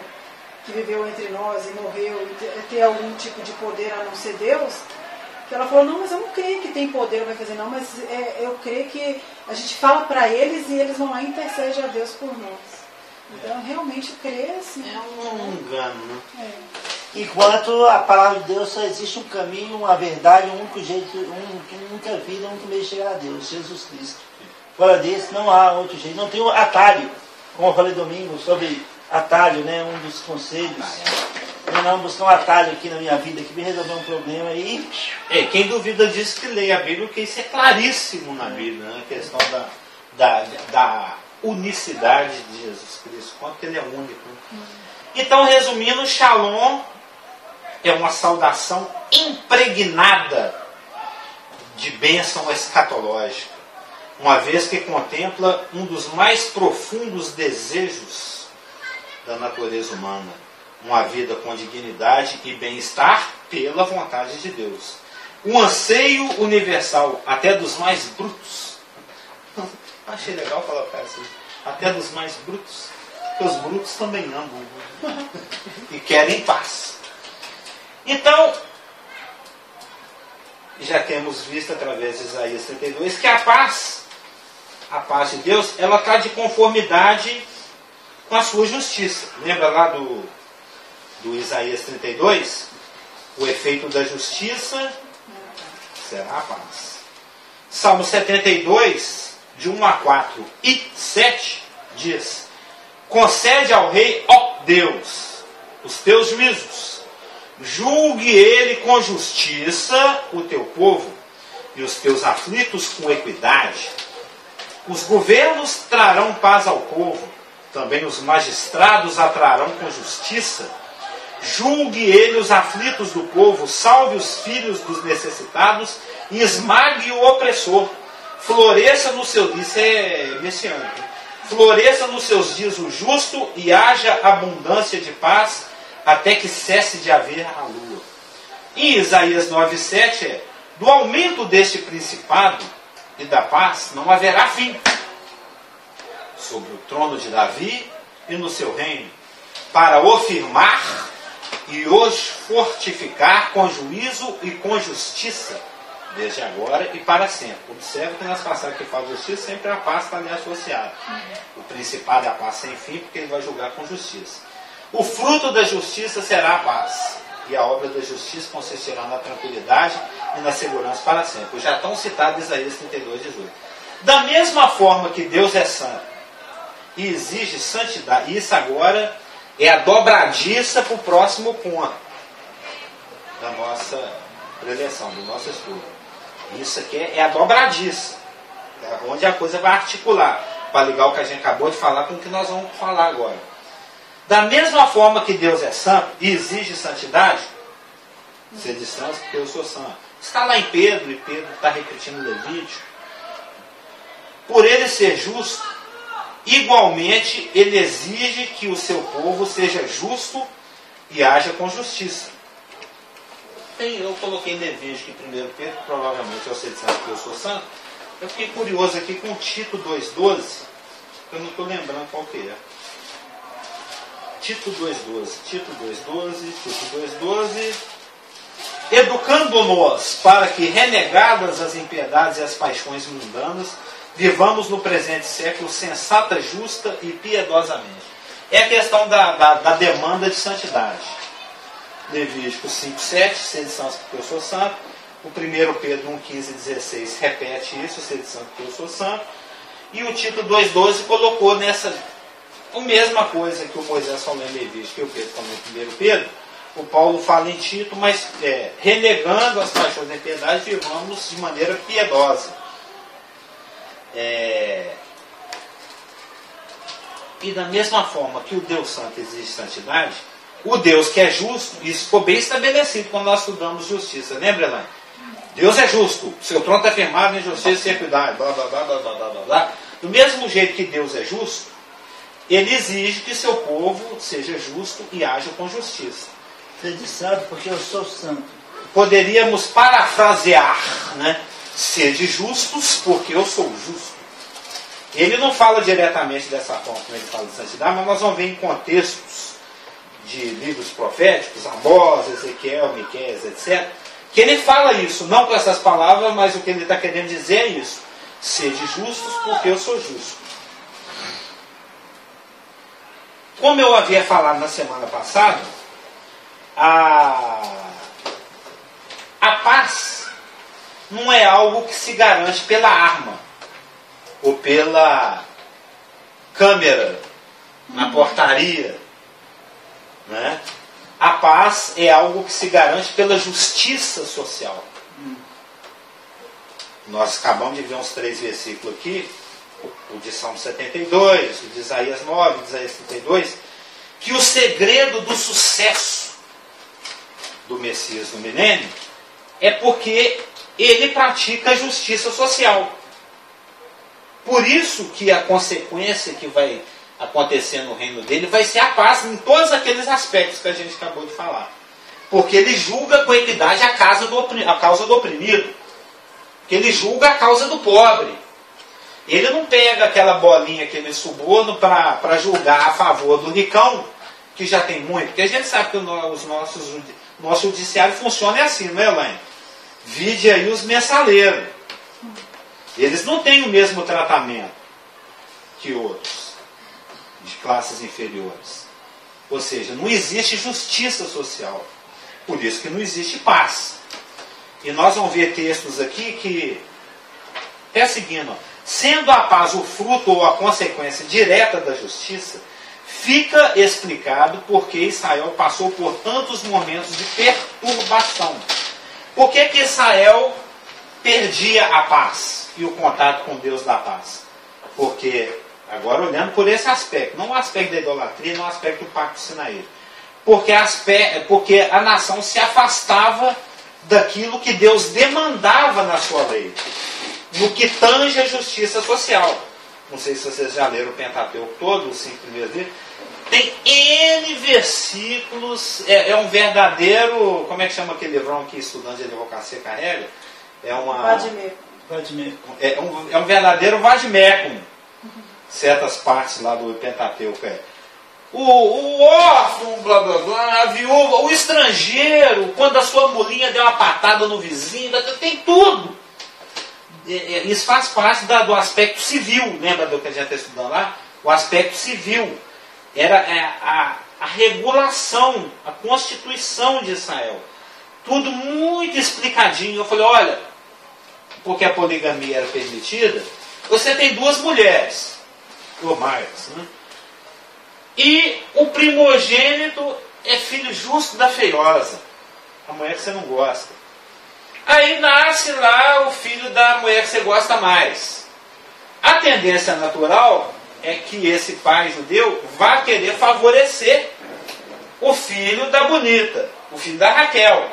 Speaker 2: que viveu entre nós e morreu e ter algum tipo de poder a não ser Deus, que ela falou, não, mas eu não creio que tem poder, vai fazer não, mas eu creio que a gente fala para eles e eles vão lá e intercedem a Deus por nós. Então, realmente, crer assim.
Speaker 1: É um engano, né?
Speaker 3: Enquanto a palavra de Deus só existe um caminho, uma verdade, um único jeito, uma única vida, um único meio de chegar a Deus, Jesus Cristo. Fora desse, não há outro jeito. Não tem um atalho, como eu falei domingo, sobre atalho, né? Um dos conselhos. Eu não buscar um atalho aqui na minha vida, que me resolver um problema aí.
Speaker 1: Quem duvida disso que leia a Bíblia, porque isso é claríssimo na Bíblia, né? A questão da unicidade de Jesus Cristo, quanto ele é único. Então, resumindo, Shalom é uma saudação impregnada de bênção escatológica, uma vez que contempla um dos mais profundos desejos da natureza humana, uma vida com dignidade e bem-estar pela vontade de Deus. Um anseio universal, até dos mais brutos. Achei legal colocar assim. Até dos mais brutos. Porque os brutos também amam. E querem paz. Então, já temos visto através de Isaías 32 que a paz de Deus, ela está de conformidade com a sua justiça. Lembra lá do Isaías 32? O efeito da justiça será a paz. Salmo 72, de 1 a 4 e 7, diz: concede ao rei, ó Deus, os teus juízos, julgue ele com justiça o teu povo, e os teus aflitos com equidade. Os governos trarão paz ao povo, também os magistrados a trarão com justiça. Julgue ele os aflitos do povo, salve os filhos dos necessitados e esmague o opressor. Floresça no seu... Isso é messiânico. floresça nos seus dias o justo e haja abundância de paz até que cesse de haver a lua. Em Isaías 9,7 do aumento deste principado e da paz não haverá fim sobre o trono de Davi e no seu reino, para o firmar e os fortificar com juízo e com justiça, desde agora e para sempre. Observe que nas passagens que fala justiça, sempre a paz está ali associada. O principado é a paz sem fim, porque ele vai julgar com justiça. O fruto da justiça será a paz, e a obra da justiça consistirá na tranquilidade e na segurança para sempre. Já estão citados Isaías 32:18. Da mesma forma que Deus é santo e exige santidade, isso agora é a dobradiça para o próximo ponto da nossa preleção, do nosso estudo. Isso aqui é a dobradiça, onde a coisa vai articular, para ligar o que a gente acabou de falar com o que nós vamos falar agora. Da mesma forma que Deus é santo e exige santidade, sede santos porque eu sou santo. Está lá em Pedro, e Pedro está repetindo Levítico. Por ele ser justo, igualmente ele exige que o seu povo seja justo e haja com justiça. Eu coloquei Levítico em 1 Pedro, provavelmente eu sei de santo que eu sou santo. Eu fiquei curioso aqui com Tito 2,12, eu não estou lembrando qual que é. Tito 2,12, educando-nos para que, renegadas as impiedades e as paixões mundanas, vivamos no presente século sensata, justa e piedosamente. É a questão da demanda de santidade. Levítico 5,7, sede santos porque eu sou santo. O 1 Pedro 1,15-16 repete isso, sede santo porque eu sou santo. E o Tito 2,12 colocou nessa a mesma coisa que o Moisés falou em Levítico, que o Pedro falou em 1 Pedro. O Paulo fala em Tito, mas renegando as paixões da impiedade, vivamos de maneira piedosa. E da mesma forma que o Deus Santo exige santidade, o Deus que é justo, isso ficou bem estabelecido quando nós estudamos justiça. Lembra, Elaine? Deus é justo, seu trono está firmado em justiça e equidade, blá, blá, blá, blá, blá, blá, blá. Do mesmo jeito que Deus é justo, ele exige que seu povo seja justo e haja com justiça.
Speaker 3: Sede santo porque eu sou santo.
Speaker 1: Poderíamos parafrasear, né? Sede justos porque eu sou justo. Ele não fala diretamente dessa forma como ele fala de santidade, mas nós vamos ver em contextos de livros proféticos, Amós, Ezequiel, Miqueias, etc., que ele fala isso, não com essas palavras, mas o que ele está querendo dizer é isso. Sede justos porque eu sou justo. Como eu havia falado na semana passada, a paz não é algo que se garante pela arma ou pela câmera na portaria, né? A paz é algo que se garante pela justiça social. Nós acabamos de ver uns 3 versículos aqui, o de Salmo 72, o de Isaías 9, o de Isaías 32, que o segredo do sucesso do Messias no milênio é porque ele pratica a justiça social. Por isso que a consequência que vai acontecer no reino dele vai ser a paz em todos aqueles aspectos que a gente acabou de falar. Porque ele julga com equidade a causa do oprimido. Porque ele julga a causa do pobre. Ele não pega aquela bolinha, aquele suborno para julgar a favor do ricão, que já tem muito. Porque a gente sabe que o nosso judiciário funciona assim, não é, Elaine? Vide aí os mensaleiros. Eles não têm o mesmo tratamento que outros, de classes inferiores. Ou seja, não existe justiça social. Por isso que não existe paz. E nós vamos ver textos aqui que é seguindo. Sendo a paz o fruto ou a consequência direta da justiça, fica explicado porque Israel passou por tantos momentos de perturbação. Por que Israel perdia a paz e o contato com Deus da paz? Porque, agora olhando por esse aspecto, não o aspecto da idolatria, não o aspecto do pacto sinaíta, porque a nação se afastava daquilo que Deus demandava na sua lei, no que tange a justiça social. não sei se vocês já leram o Pentateuco todo, os 5 primeiros livros, tem N versículos, é um verdadeiro, como é que chama aquele livrão que estudante de advocacia carrega? É um verdadeiro vademecum, certas partes lá do Pentateuco. O órfão, blá blá blá, a viúva, o estrangeiro, quando a sua mulinha deu uma patada no vizinho, tem tudo. Isso faz parte do aspecto civil, lembra do que a gente está estudando lá? O aspecto civil. Era a regulação, a constituição de Israel. Tudo muito explicadinho. Eu falei, olha, porque a poligamia era permitida, você tem 2 mulheres, ou mais, né? E o primogênito é filho justo da feiosa, a mulher que você não gosta. Aí nasce lá o filho da mulher que você gosta mais. A tendência natural é que esse pai judeu vá querer favorecer o filho da bonita, o filho da Raquel.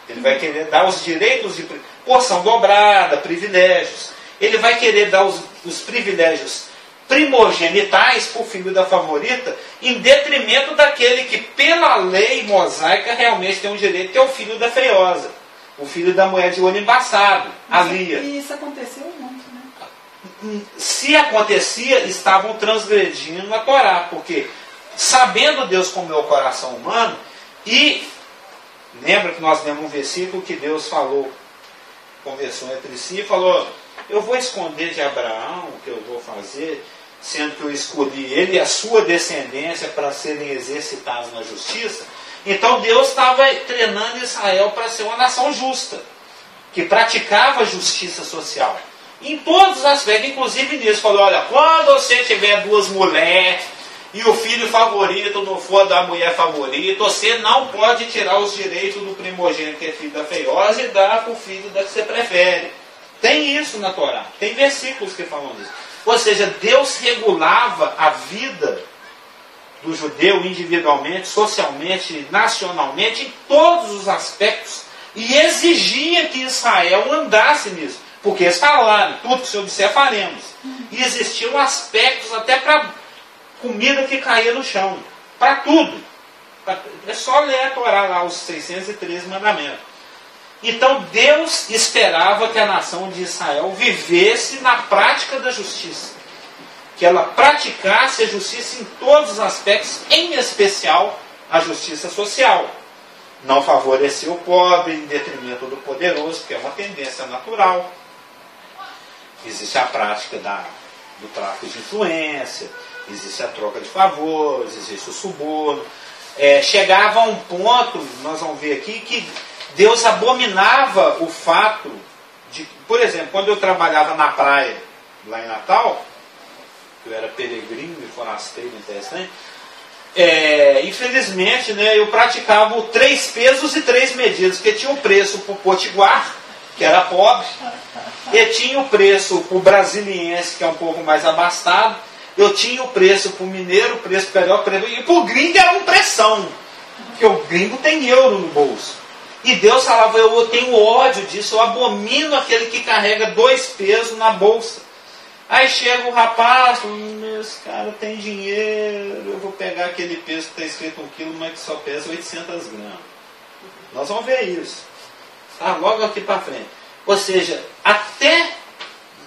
Speaker 1: Ele vai querer dar os direitos de porção dobrada, privilégios. Ele vai querer dar os privilégios primogenitais para o filho da favorita, em detrimento daquele que, pela lei mosaica, realmente tem o direito, que é o filho da feiosa, o filho da mulher de olho embaçado, a Lia.
Speaker 2: E isso aconteceu muito, né?
Speaker 1: Se acontecia, estavam transgredindo a Torá, porque, sabendo Deus como é o coração humano, e lembra que nós lemos um versículo que Deus falou, conversou entre si e falou, eu vou esconder de Abraão o que eu vou fazer, sendo que eu escolhi ele e a sua descendência para serem exercitados na justiça. Então Deus estava treinando Israel para ser uma nação justa, que praticava justiça social. Em todos os aspectos, inclusive nisso, falou, olha, quando você tiver 2 mulheres e o filho favorito não for da mulher favorita, você não pode tirar os direitos do primogênito, que é filho da feiosa, e dar para o filho da que você prefere. Tem isso na Torá, tem versículos que falam disso. Ou seja, Deus regulava a vida do judeu individualmente, socialmente, nacionalmente, em todos os aspectos, e exigia que Israel andasse nisso, porque está lá, tudo que o Senhor disser faremos. E existiam aspectos até para comida que caía no chão, para tudo. É só ler a Torá lá, os 613 mandamentos. Então Deus esperava que a nação de Israel vivesse na prática da justiça. Que ela praticasse a justiça em todos os aspectos, em especial a justiça social. Não favorecer o pobre em detrimento do poderoso, que é uma tendência natural. Existe a prática do tráfico de influência, existe a troca de favores, existe o suborno. Chegava a um ponto, nós vamos ver aqui, que Deus abominava o fato de, por exemplo, quando eu trabalhava na praia, lá em Natal, eu era peregrino e forasteiro interessante, infelizmente, né, eu praticava o 3 pesos e 3 medidas, porque tinha o preço para o potiguar, que era pobre, e tinha o preço para o brasiliense, que é um pouco mais abastado, eu tinha o preço para o mineiro, o preço para o carioca, e para o gringo era um pressão, porque o gringo tem euro no bolso. E Deus falava, eu tenho ódio disso, eu abomino aquele que carrega 2 pesos na bolsa. Aí chega o rapaz, esse cara tem dinheiro, eu vou pegar aquele peso que está escrito 1 quilo, mas que só pesa 800 gramas. Nós vamos ver isso. Tá? Logo aqui para frente. Ou seja, até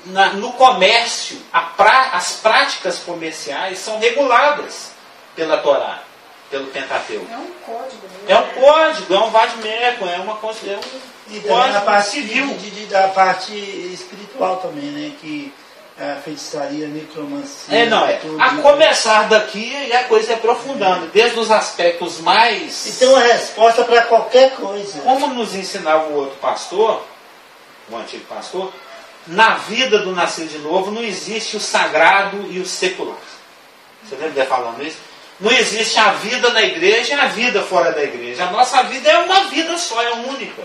Speaker 1: no comércio, as práticas comerciais são reguladas pela Torá, pelo Pentateuco.
Speaker 2: É um código. Né?
Speaker 1: É um código, é um vademecum, é um código
Speaker 3: a parte
Speaker 1: civil.
Speaker 3: Da parte espiritual também, né? Que a feitiçaria, a necromancia...
Speaker 1: A começar daqui e a coisa é aprofundando, desde os aspectos mais...
Speaker 3: E tem uma resposta para qualquer coisa.
Speaker 1: Como nos ensinava o outro pastor, o antigo pastor, na vida do nascer de novo não existe o sagrado e o secular. Você lembra dele falando isso? Não existe a vida na igreja e a vida fora da igreja. A nossa vida é uma vida só, é única.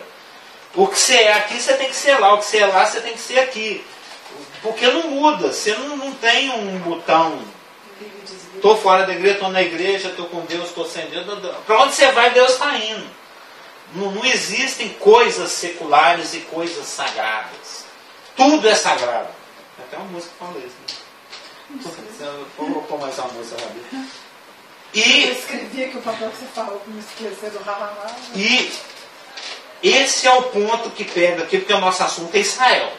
Speaker 1: O que você é aqui, você tem que ser lá. O que você é lá, você tem que ser aqui. Porque não muda. Você não tem um botão. Estou fora da igreja, estou na igreja, estou com Deus, estou sem Deus. Para onde você vai, Deus está indo. Não existem coisas seculares e coisas sagradas. Tudo é sagrado. Até uma música que fala isso. Né? Vou pôr mais uma música, Rabi.
Speaker 2: Eu
Speaker 1: E
Speaker 2: escrevi aqui o papel que você falou para me esquecer do ha-ha-ha.
Speaker 1: E esse é o ponto que pega aqui, porque o nosso assunto é Israel.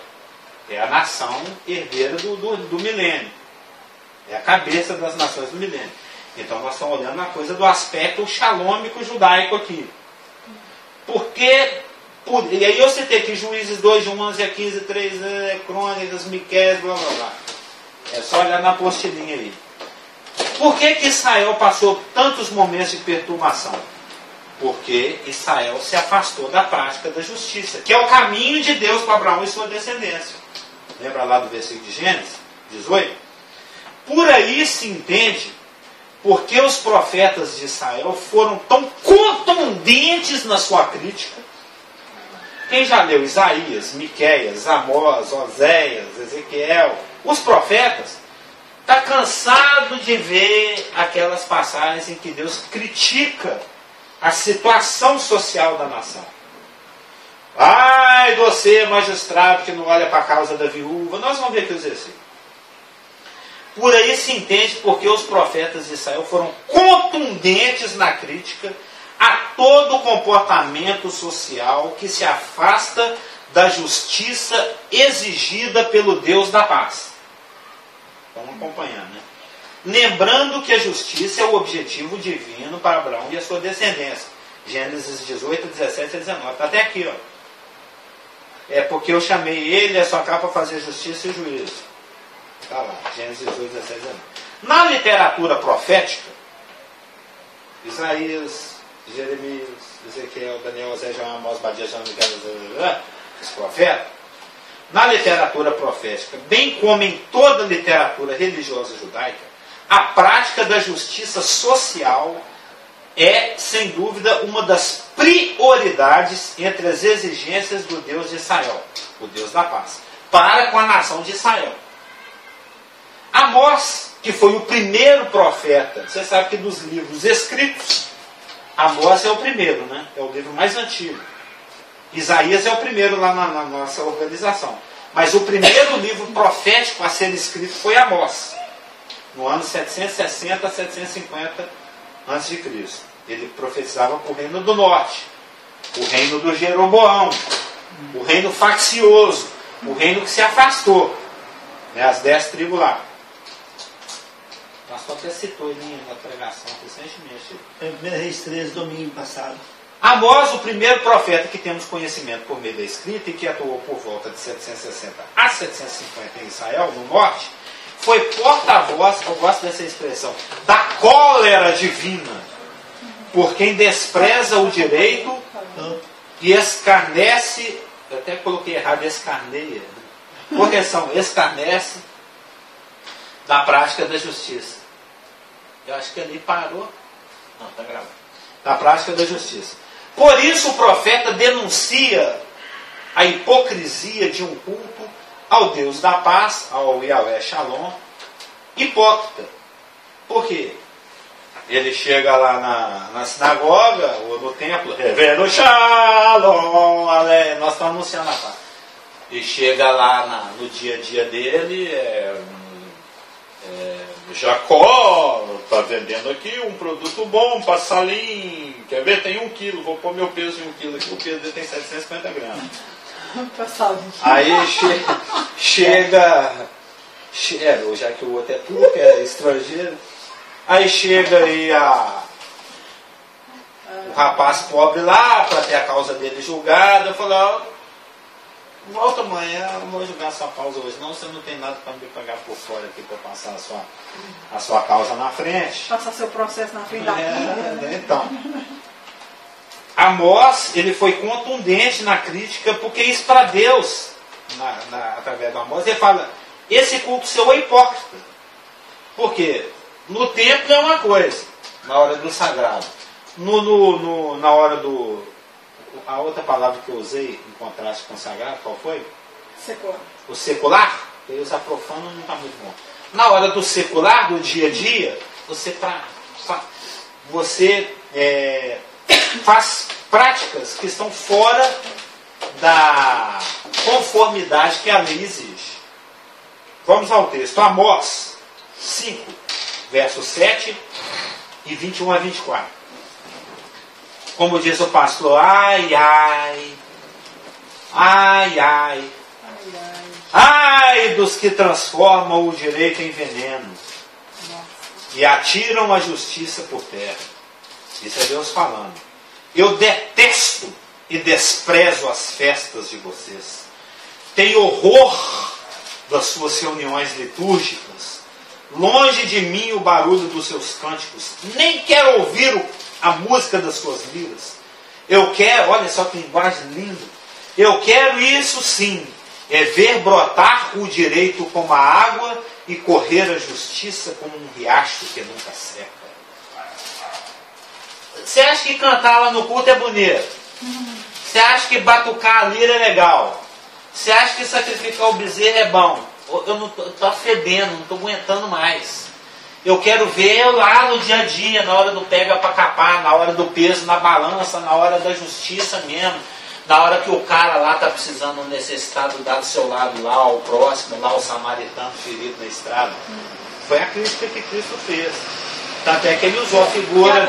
Speaker 1: É a nação herdeira do milênio. É a cabeça das nações do milênio. Então nós estamos olhando a coisa do aspecto xalômico judaico aqui. Porque, e aí eu citei aqui Juízes 2, de 11 a 15, 3, Crônicas, Miqueias, blá blá blá. É só olhar na apostilinha aí. Por que Israel passou tantos momentos de perturbação? Porque Israel se afastou da prática da justiça, que é o caminho de Deus para Abraão e sua descendência. Lembra lá do versículo de Gênesis 18? Por aí se entende porque os profetas de Israel foram tão contundentes na sua crítica. Quem já leu Isaías, Miqueias, Amós, Oséias, Ezequiel, os profetas, está cansado de ver aquelas passagens em que Deus critica a situação social da nação. Ai, você, magistrado, que não olha para a causa da viúva. Nós vamos ver aqui os versículos. Por aí se entende porque os profetas de Israel foram contundentes na crítica a todo o comportamento social que se afasta da justiça exigida pelo Deus da paz. Vamos acompanhando, né? Lembrando que a justiça é o objetivo divino para Abraão e a sua descendência. Gênesis 18, 17 e 19. Está até aqui, ó. É porque eu chamei ele e a sua casa para fazer justiça e juízo. Está lá, Gênesis 18, 17 e 19. Na literatura profética, Isaías, Jeremias, Ezequiel, Daniel, Osé, João, Amós, Badias, João, Miqueias, os profetas, na literatura profética, bem como em toda literatura religiosa judaica, a prática da justiça social é, sem dúvida, uma das prioridades entre as exigências do Deus de Israel, o Deus da paz, para com a nação de Israel. Amós, que foi o primeiro profeta, você sabe que dos livros escritos, Amós é o primeiro, né? É o livro mais antigo. Isaías é o primeiro lá na nossa organização. Mas o primeiro livro profético a ser escrito foi Amós, no ano 760 a 750 a.C. Ele profetizava para o reino do norte, o reino do Jeroboão, o reino faccioso, o reino que se afastou, né, as 10 tribos lá. O pastor até citou ele na pregação recentemente.
Speaker 3: É 1 Reis 13, domingo passado.
Speaker 1: Amós, o primeiro profeta que temos conhecimento por meio da escrita e que atuou por volta de 760 a 750 em Israel, no norte, foi porta-voz, eu gosto dessa expressão, da cólera divina, por quem despreza o direito e escarnece, eu até coloquei errado, escarneia, correção, escarnece da prática da justiça. Eu acho que ali parou. Não, está gravado. Da prática da justiça. Por isso o profeta denuncia a hipocrisia de um culto ao Deus da paz, ao Yahvé Shalom, hipócrita. Por quê? Ele chega lá na sinagoga ou no templo, Revendo Shalom, nós estamos anunciando a paz. E chega lá no dia a dia dele, Jacó está vendendo aqui um produto bom, passalim, quer ver? Tem 1 quilo, vou pôr meu peso em 1 quilo aqui, o peso dele tem 750 gramas. Aí chega, já que o outro é turco, é estrangeiro, aí chega aí o rapaz pobre lá para ter a causa dele julgada, fala, volta amanhã, eu não vou julgar a sua causa hoje não, você não tem nada para me pagar por fora aqui para passar a sua causa na frente.
Speaker 2: Passar seu processo na frente da vida.
Speaker 1: Então, Amós, ele foi contundente na crítica, porque isso para Deus, através do Amós, ele fala, esse culto seu é hipócrita. Por quê? No templo é uma coisa, na hora do sagrado. Na hora do... A outra palavra que eu usei em contraste com o sagrado, qual foi?
Speaker 2: Secular. O
Speaker 1: secular, eu usar profano não está muito bom. Na hora do secular, do dia a dia, você faz práticas que estão fora da conformidade que a lei exige. Vamos ao texto. Amós, 5, versos 7 e 21 a 24. Como diz o pastor, ai, ai, ai, ai, ai dos que transformam o direito em veneno e atiram a justiça por terra. Isso é Deus falando. Eu detesto e desprezo as festas de vocês. Tenho horror das suas reuniões litúrgicas. Longe de mim o barulho dos seus cânticos. Nem quero ouvir a música das suas liras. Eu quero, olha só que linguagem linda. Eu quero isso sim, é ver brotar o direito como a água e correr a justiça como um riacho que nunca seca. Você acha que cantar lá no culto é bonito? Você acha que batucar a lira é legal? Você acha que sacrificar o bezerro é bom? Eu não estou fedendo, não estou aguentando mais. Eu quero ver lá no dia a dia, na hora do pega para capar, na hora do peso na balança, na hora da justiça mesmo, na hora que o cara lá está precisando, um necessitado, dar do seu lado lá, o próximo, lá o samaritano ferido na estrada. Foi a crítica que Cristo fez. Tanto é que ele usou a figura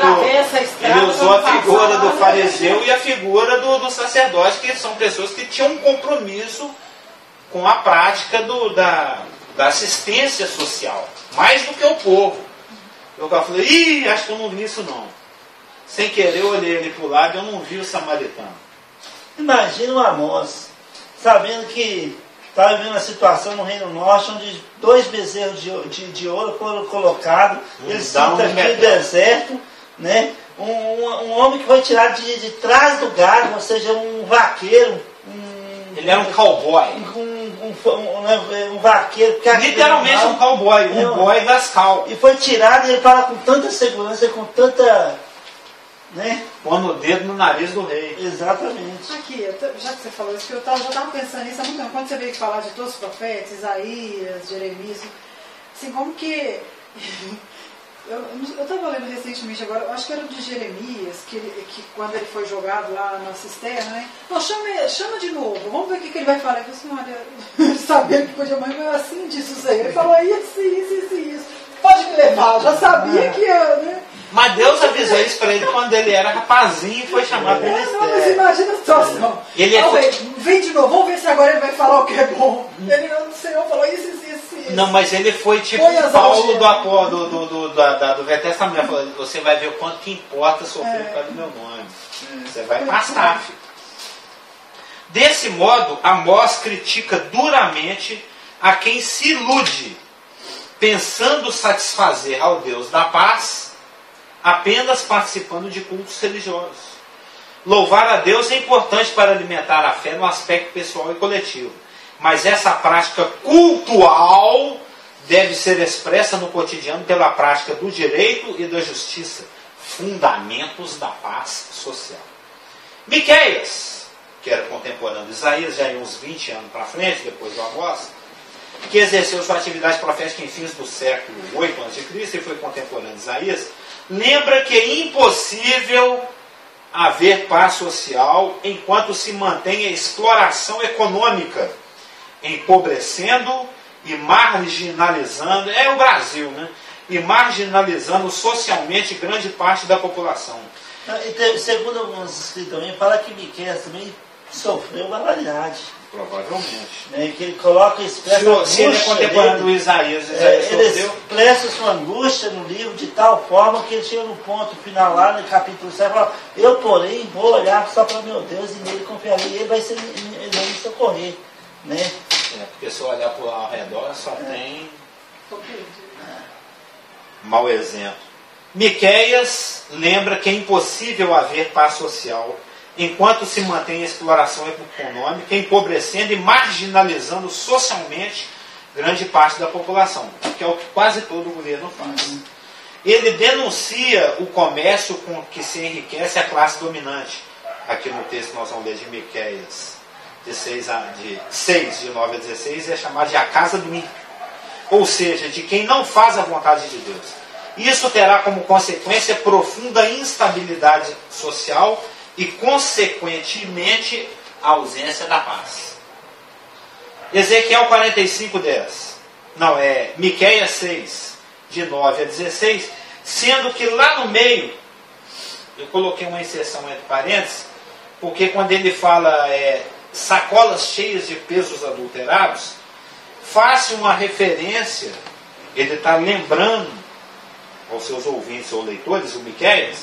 Speaker 1: do fariseu e a figura do sacerdote, que são pessoas que tinham um compromisso com a prática da assistência social, mais do que o povo. Eu falei, acho que eu não vi isso não. Sem querer eu olhei ali para o lado e eu não vi o samaritano.
Speaker 3: Imagina o Amós, sabendo que estava vivendo uma situação no Reino Norte, onde 2 bezerros de ouro foram colocados, eles estão aqui no deserto, né? Um homem que foi tirado de trás do gado, ou seja, um vaqueiro.
Speaker 1: Ele era um cowboy.
Speaker 3: Um vaqueiro.
Speaker 1: Literalmente um cowboy, um boy das cal.
Speaker 3: E foi tirado e ele fala com tanta segurança, com tanta... né?
Speaker 1: Pondo o dedo no nariz do rei.
Speaker 3: Exatamente.
Speaker 2: Aqui, já que você falou isso, eu já estava pensando nisso há muito tempo. Quando você veio falar de todos os profetas, Isaías, Jeremias, assim, como que... Eu estava lendo recentemente agora, acho que era de Jeremias, que quando ele foi jogado lá na cisterna, né? Não, chama de novo, vamos ver o que ele vai falar. Eu falei assim, olha, sabendo que podia, mas assim disse o Senhor. Ele falou isso. Pode me levar, já sabia que eu, né?
Speaker 1: Mas Deus avisou isso para ele quando ele era rapazinho e foi chamado para o ministério.
Speaker 2: Mas imagina a situação. Vem de novo, vamos ver se agora ele vai falar o que é bom. O Senhor falou isso.
Speaker 1: Não, mas ele foi tipo Paulo do Velho Testamento. Falou, você vai ver o quanto que importa sofrer por causa do meu nome. Você vai passar, filho. Desse modo, Amós critica duramente a quem se ilude, pensando satisfazer ao Deus da paz, apenas participando de cultos religiosos. Louvar a Deus é importante para alimentar a fé no aspecto pessoal e coletivo. Mas essa prática cultual deve ser expressa no cotidiano pela prática do direito e da justiça, fundamentos da paz social. Miqueias, que era contemporâneo de Isaías, já ia uns 20 anos para frente, depois do Amós, que exerceu sua atividade profética em fins do século 8 a.C. e foi contemporâneo de Isaías, lembra que é impossível haver paz social enquanto se mantém a exploração econômica, empobrecendo e marginalizando, é o Brasil, né? E marginalizando socialmente grande parte da população.
Speaker 3: Segundo alguns escritos também, fala que Miqueias também sofreu barbaridade.
Speaker 1: Provavelmente.
Speaker 3: Que ele coloca, expressa
Speaker 1: se ele é contemporâneo do Isaías,
Speaker 3: ele expressa sua angústia no livro de tal forma que ele chega no ponto final lá no capítulo 7 e fala, eu porém vou olhar só para meu Deus e nele confiarei, e ele vai me socorrer. Né?
Speaker 1: Porque se eu olhar ao redor só tem mau exemplo. Miqueias lembra que é impossível haver paz social enquanto se mantém a exploração econômica, empobrecendo e marginalizando socialmente grande parte da população, que é o que quase todo governo faz. Ele denuncia o comércio com que se enriquece a classe dominante. Aqui no texto nós vamos ler de Miqueias, de 6, de 9 a 16, é chamado de a casa do ímpio, ou seja, de quem não faz a vontade de Deus. Isso terá como consequência profunda instabilidade social e, consequentemente, a ausência da paz. Ezequiel 45:10. Não, é Miqueias 6. de 9 a 16, sendo que lá no meio, eu coloquei uma inserção entre parênteses, porque quando ele fala sacolas cheias de pesos adulterados, faz uma referência, ele está lembrando aos seus ouvintes ou leitores, o Miqueias,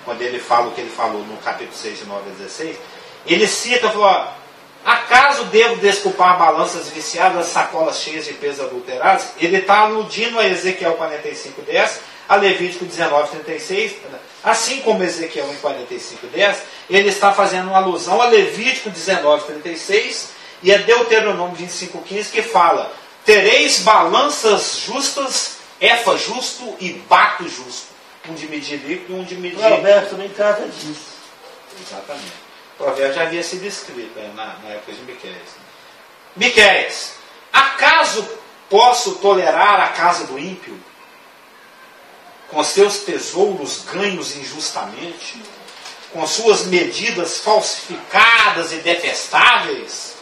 Speaker 1: quando ele fala o que ele falou no capítulo 6, de 9 a 16, ele cita, falou, ó, acaso devo desculpar balanças viciadas, sacolas cheias de pesos adulterados? Ele está aludindo a Ezequiel 45, 10, a Levítico 19, 36, assim como Ezequiel em 45, 10, ele está fazendo uma alusão a Levítico 19, 36 e a Deuteronômio 25, 15, que fala, tereis balanças justas, efa justo e baco justo, um de medir líquido e um de medir...
Speaker 3: O Alberto também trata disso.
Speaker 1: Exatamente. O provérbio já havia sido escrito na época de Miqueias. Miqueias, acaso posso tolerar a casa do ímpio, com seus tesouros ganhos injustamente, com suas medidas falsificadas e detestáveis?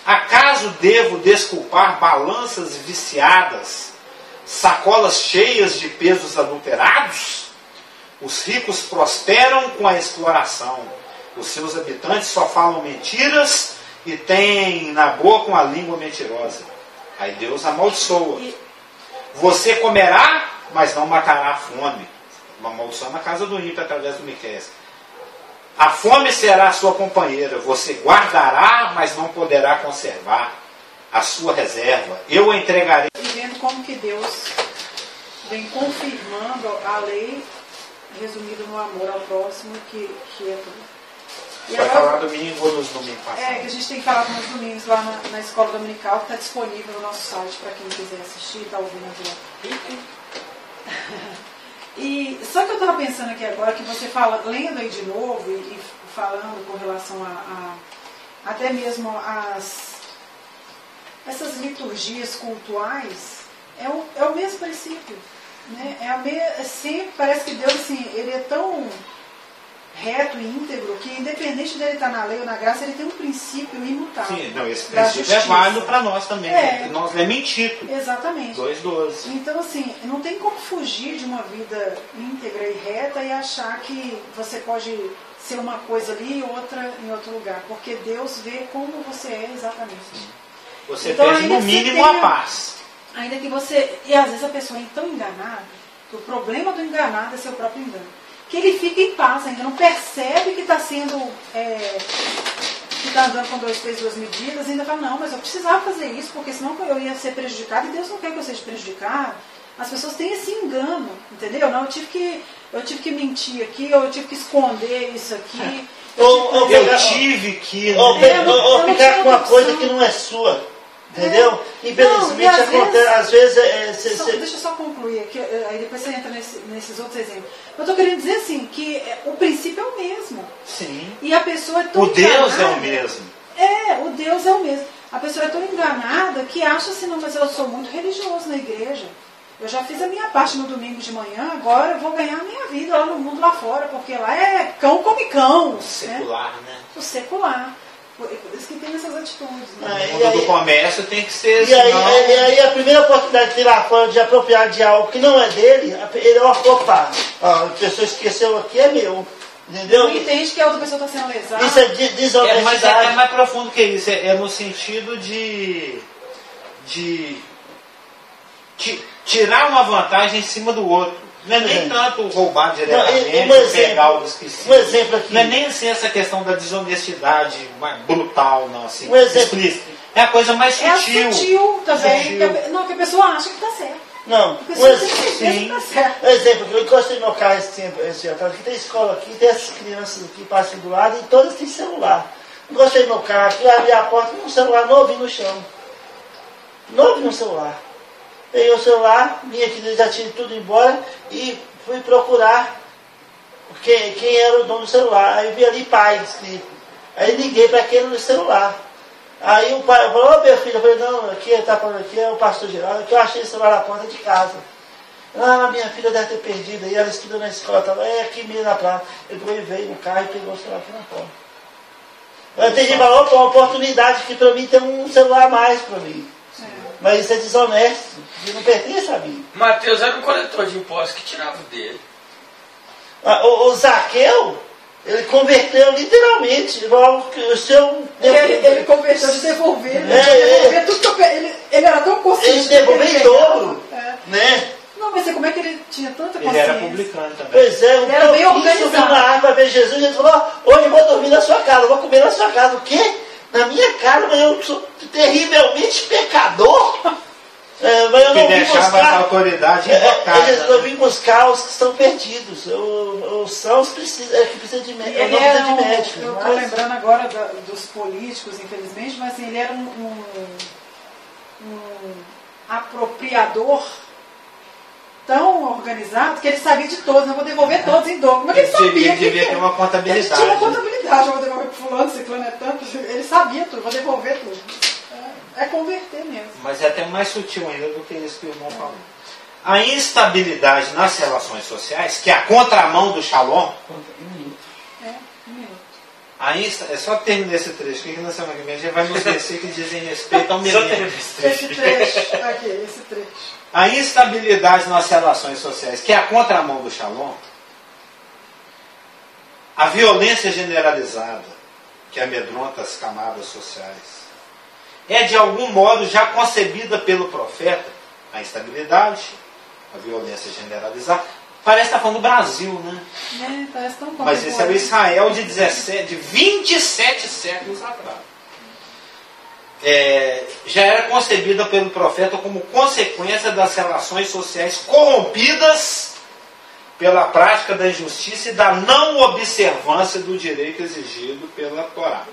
Speaker 1: Acaso devo desculpar balanças viciadas, sacolas cheias de pesos adulterados? Os ricos prosperam com a exploração. Os seus habitantes só falam mentiras e têm na boca uma língua mentirosa. Aí Deus amaldiçoa. Você comerá, mas não matará a fome. Uma maldição na casa do ímpio através do Miqueias. A fome será a sua companheira. Você guardará, mas não poderá conservar a sua reserva. Eu a entregarei.
Speaker 2: E vendo como que Deus vem confirmando a lei resumida no amor ao próximo, que é tudo.
Speaker 1: Você vai falar domingo ou nos domingos passados?
Speaker 2: Que a gente tem falado nos domingos lá na escola dominical, que está disponível no nosso site para quem quiser assistir, está ouvindo agora. E só que eu estava pensando aqui agora que você fala, lendo aí de novo e falando com relação a até mesmo essas liturgias cultuais, é o mesmo princípio, né? Sempre parece que Deus, assim, ele é tão reto e íntegro que, independente dele estar na lei ou na graça, ele tem um princípio imutável.
Speaker 1: Sim, não, esse princípio é válido para nós também, porque nós lemos em Tito.
Speaker 2: Exatamente.
Speaker 1: 2:12.
Speaker 2: Então, assim, não tem como fugir de uma vida íntegra e reta e achar que você pode ser uma coisa ali e outra em outro lugar, porque Deus vê como você é exatamente.
Speaker 1: Você então, pede no mínimo a paz.
Speaker 2: Ainda que você... E às vezes a pessoa é tão enganada, que o problema do enganado é seu próprio engano. Que ele fica em paz, ainda não percebe que está sendo... que está andando com 2 pesos, 2 medidas, ainda fala, não, mas eu precisava fazer isso, porque senão eu ia ser prejudicado, e Deus não quer que eu seja prejudicado. As pessoas têm esse engano, entendeu? Não, eu tive que mentir aqui, ou eu tive que esconder isso aqui.
Speaker 3: Ou ficar com uma coisa que não é sua. Entendeu? Infelizmente acontece, às vezes...
Speaker 2: Deixa eu só concluir aqui, aí depois você entra nesses outros exemplos. Eu estou querendo dizer assim, que o princípio é o mesmo.
Speaker 1: Sim.
Speaker 2: E a pessoa é tão
Speaker 1: enganada... O Deus é o mesmo.
Speaker 2: O Deus é o mesmo. A pessoa é tão enganada que acha assim, não, mas eu sou muito religioso na igreja. Eu já fiz a minha parte no domingo de manhã, agora eu vou ganhar a minha vida lá no mundo lá fora, porque lá é cão come cão.
Speaker 1: O secular, né?
Speaker 2: O secular. Por isso que tem essas atitudes. Né?
Speaker 1: O mundo do comércio tem que ser...
Speaker 3: E aí a primeira oportunidade de tirar fora, de apropriar de algo que não é dele, ele é opa, a pessoa esqueceu aqui, é meu. Entendeu?
Speaker 2: Não entende que a outra pessoa está sendo lesada.
Speaker 3: Isso é desonestidade.
Speaker 1: Mas é mais profundo que isso. É no sentido de tirar uma vantagem em cima do outro. Não é nem tanto roubar diretamente, pegar o esquecido.
Speaker 3: Um exemplo aqui.
Speaker 1: Não é nem assim essa questão da desonestidade mais brutal, não, assim,
Speaker 3: explícita.
Speaker 1: É a coisa mais sutil.
Speaker 2: É sutil também. Que a pessoa acha que está certo.
Speaker 3: Não,
Speaker 2: um
Speaker 3: exemplo, eu encostei no meu carro esse ano, aqui tem escola aqui, tem essas crianças aqui passam do lado e todas têm celular. Encostei no meu carro aqui, abri a porta com um celular novinho no chão. Novinho no celular. Peguei o celular, vim aqui, já tinha tudo embora e fui procurar quem era o dono do celular. Aí vi ali pai escrito. Aí liguei para aquele celular. Aí o pai falou, ô meu filho, eu falei, não, aqui está falando aqui, é o pastor Geraldo, que eu achei o celular na porta de casa. Minha filha deve ter perdido, aí ela estuda na escola, estava aqui mesmo na praça. Ele veio no carro e pegou o celular aqui na porta. Eu entendi, falou, uma oportunidade que para mim tem um celular a mais para mim. Mas isso é desonesto, e não pertence a mim.
Speaker 4: Mateus era um coletor de impostos que tirava dele.
Speaker 3: O Zaqueu, ele converteu literalmente.
Speaker 2: Ele converteu de devolver. Devolver tudo que ele era tão consciente.
Speaker 3: Ele devolveu em dobro. Né?
Speaker 2: Não, mas como é que ele tinha tanta consciência?
Speaker 1: Ele era publicano também.
Speaker 3: Pois é,
Speaker 2: ele era bem organizado.
Speaker 3: Subiu na água, ver Jesus e ele falou: hoje eu vou dormir na sua casa, eu vou comer na sua casa. O quê? Na minha casa, mas eu sou terrivelmente pecador. Mas eu não vim buscar
Speaker 1: a autoridade
Speaker 3: eu vim buscar os que estão perdidos. Os sãos que precisam de médico.
Speaker 2: Eu estou lembrando agora dos políticos, infelizmente, mas assim, ele era um apropriador tão organizado que ele sabia de todos. Eu vou devolver todos em dobro. Mas ele sabia.
Speaker 1: Ele devia ter uma contabilidade.
Speaker 2: Ele tinha uma contabilidade. Eu vou devolver para fulano, ciclano é tanto. Ele sabia tudo. Vou devolver tudo. É converter mesmo.
Speaker 1: Mas é até mais sutil ainda do que isso que o irmão falou. A instabilidade nas relações sociais, que é a contramão do Shalom. É só terminar esse trecho, que na semana que vem a gente vai nos versículos que dizem respeito ao menino.
Speaker 2: Esse trecho, aqui, esse trecho.
Speaker 1: A instabilidade nas relações sociais, que é a contramão do Shalom. A violência generalizada, que amedronta as camadas sociais. É de algum modo já concebida pelo profeta, a instabilidade, a violência generalizada. Parece que está falando do Brasil, né?
Speaker 2: Parece tão bom.
Speaker 1: Mas esse é o Israel de 27 séculos atrás. Já era concebida pelo profeta como consequência das relações sociais corrompidas pela prática da injustiça e da não observância do direito exigido pela Torá.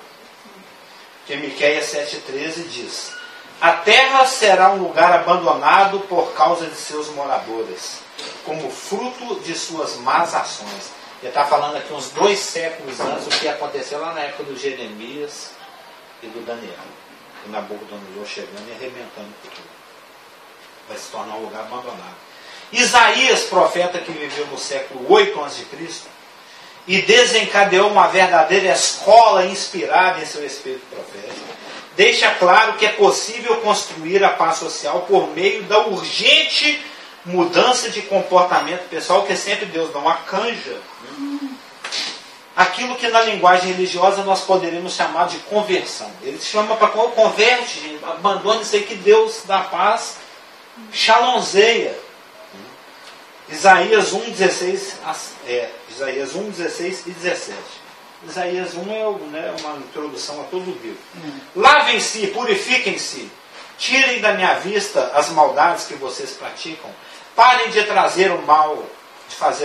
Speaker 1: Que Miqueias 7,13 diz: a terra será um lugar abandonado por causa de seus moradores, como fruto de suas más ações. Ele está falando aqui uns 2 séculos antes o que aconteceu lá na época do Jeremias e do Daniel. O Nabucodonosor chegando e arrebentando tudo. Vai se tornar um lugar abandonado. Isaías, profeta que viveu no século 8 a.C., e desencadeou uma verdadeira escola inspirada em seu espírito profético, deixa claro que é possível construir a paz social por meio da urgente mudança de comportamento pessoal, que sempre Deus dá uma canja. Aquilo que na linguagem religiosa nós poderíamos chamar de conversão. Ele chama para converte, gente, abandone isso aí que Deus dá paz, shalomzeia. Isaías 1, 16 e 17. Isaías 1 é uma introdução a todo o livro. Lavem-se, purifiquem-se, tirem da minha vista as maldades que vocês praticam, parem de fazer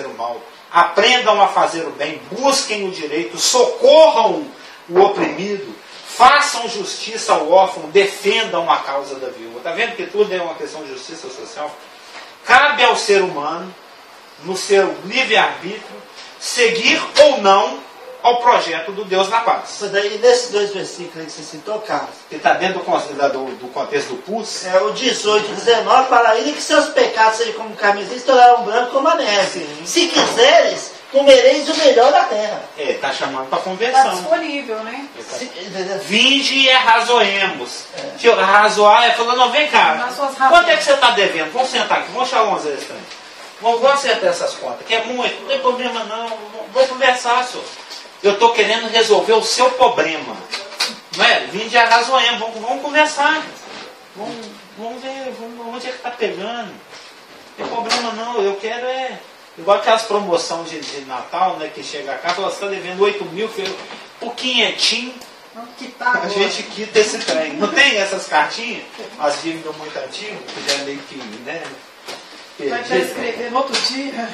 Speaker 1: o mal, aprendam a fazer o bem, busquem o direito, socorram o oprimido, façam justiça ao órfão, defendam a causa da viúva. Está vendo que tudo é uma questão de justiça social? Cabe ao ser humano, no seu livre-arbítrio, seguir ou não ao projeto do Deus na paz.
Speaker 3: Mas daí, nesses 2 versículos aí que você citou, Carlos,
Speaker 1: que está dentro do contexto do PUS.
Speaker 3: O 18 e 19 fala ainda que seus pecados sejam como carmesim, se tornarão branco como a neve. Se quiseres, comereis o melhor da terra.
Speaker 1: Está chamando para conversão.
Speaker 2: Está disponível, né?
Speaker 1: Vinde e arrazoemos. Arrazoar falando, não, vem cá. Quanto é que você está devendo? Vamos sentar aqui, vamos chamar uns vezes também. Vamos acertar essas contas, que é muito, não tem problema não. Vamos conversar, senhor. Eu estou querendo resolver o seu problema. Não é? Vinde e arrazoemos, vamos conversar. Vamos ver onde é que está pegando. Não tem problema não, eu quero igual aquelas promoções de Natal, né, que chega a casa, você está devendo 8 mil, por quinhentinho, a gente quita esse trem. Não tem essas cartinhas? As dívidas muito antigas, que já meio que, né?
Speaker 2: Vai escrever no outro dia.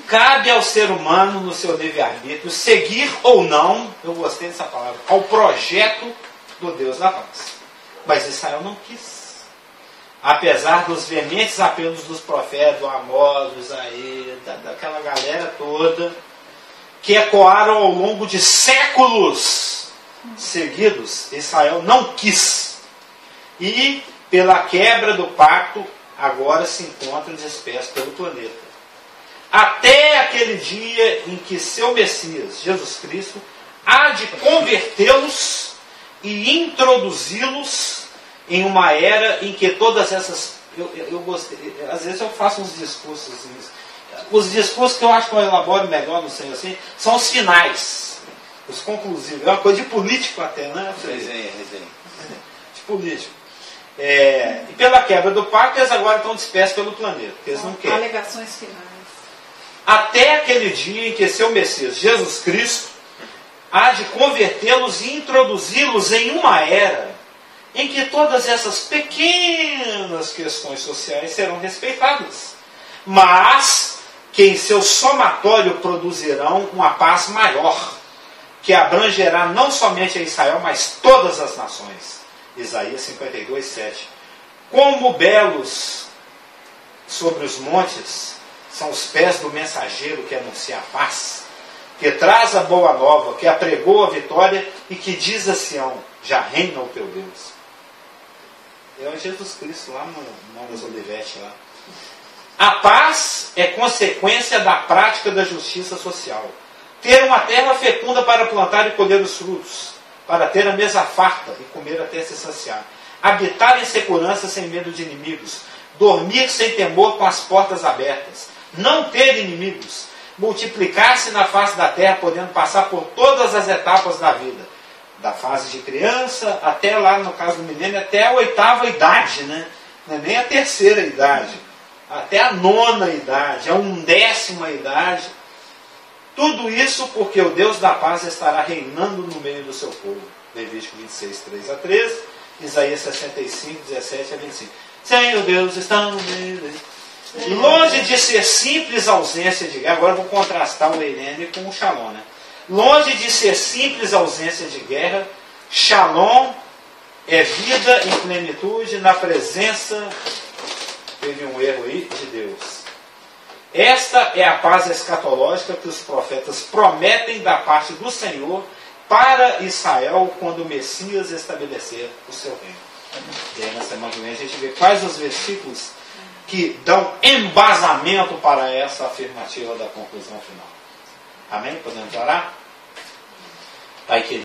Speaker 1: Cabe ao ser humano, no seu livre-arbítrio, seguir ou não, eu gostei dessa palavra, ao projeto do Deus da paz. Mas Israel não quis. Apesar dos veementes apelos dos profetas, do Amós, do Isaías, daquela galera toda, que ecoaram ao longo de séculos seguidos, Israel não quis. E, pela quebra do pacto, agora se encontra disperso pelo planeta. Até aquele dia em que seu Messias, Jesus Cristo, há de convertê-los e introduzi-los em uma era em que todas essas... Eu gostei, às vezes eu faço uns discursos assim, os discursos que eu acho que eu elaboro melhor, não sei assim, são os finais, os conclusivos. É uma coisa de político até, né?
Speaker 5: Resenha.
Speaker 1: De político. E pela quebra do pacto, eles agora estão dispersos pelo planeta, porque eles não querem.
Speaker 2: Alegações finais.
Speaker 1: Até aquele dia em que seu Messias, Jesus Cristo, há de convertê-los e introduzi-los em uma era em que todas essas pequenas questões sociais serão respeitadas, mas que em seu somatório produzirão uma paz maior, que abrangerá não somente a Israel, mas todas as nações. Isaías 52, 7. Como belos sobre os montes são os pés do mensageiro que anuncia a paz, que traz a boa nova, que apregou a vitória e que diz a Sião: já reina o teu Deus. É Jesus Cristo lá no Monte das Olivetes lá. A paz é consequência da prática da justiça social. Ter uma terra fecunda para plantar e colher os frutos, para ter a mesa farta e comer até se saciar. Habitar em segurança sem medo de inimigos. Dormir sem temor com as portas abertas. Não ter inimigos. Multiplicar-se na face da terra, podendo passar por todas as etapas da vida. Da fase de criança até lá, no caso do milênio, até a 8ª idade, né? Não é nem a 3ª idade. Até a 9ª idade, a 11ª idade. Tudo isso porque o Deus da paz estará reinando no meio do seu povo. Levítico 26, 3 a 13, Isaías 65, 17 a 25. Senhor Deus está no meio dele. Longe de ser simples ausência de guerra, agora eu vou contrastar o Eirene com o Shalom, né? Longe de ser simples ausência de guerra, Shalom é vida em plenitude na presença, teve um erro aí, de Deus. Esta é a paz escatológica que os profetas prometem da parte do Senhor para Israel quando o Messias estabelecer o seu reino. E aí na semana que vem a gente vê quais os versículos que dão embasamento para essa afirmativa da conclusão final. Amém? Podemos orar? Pai querido.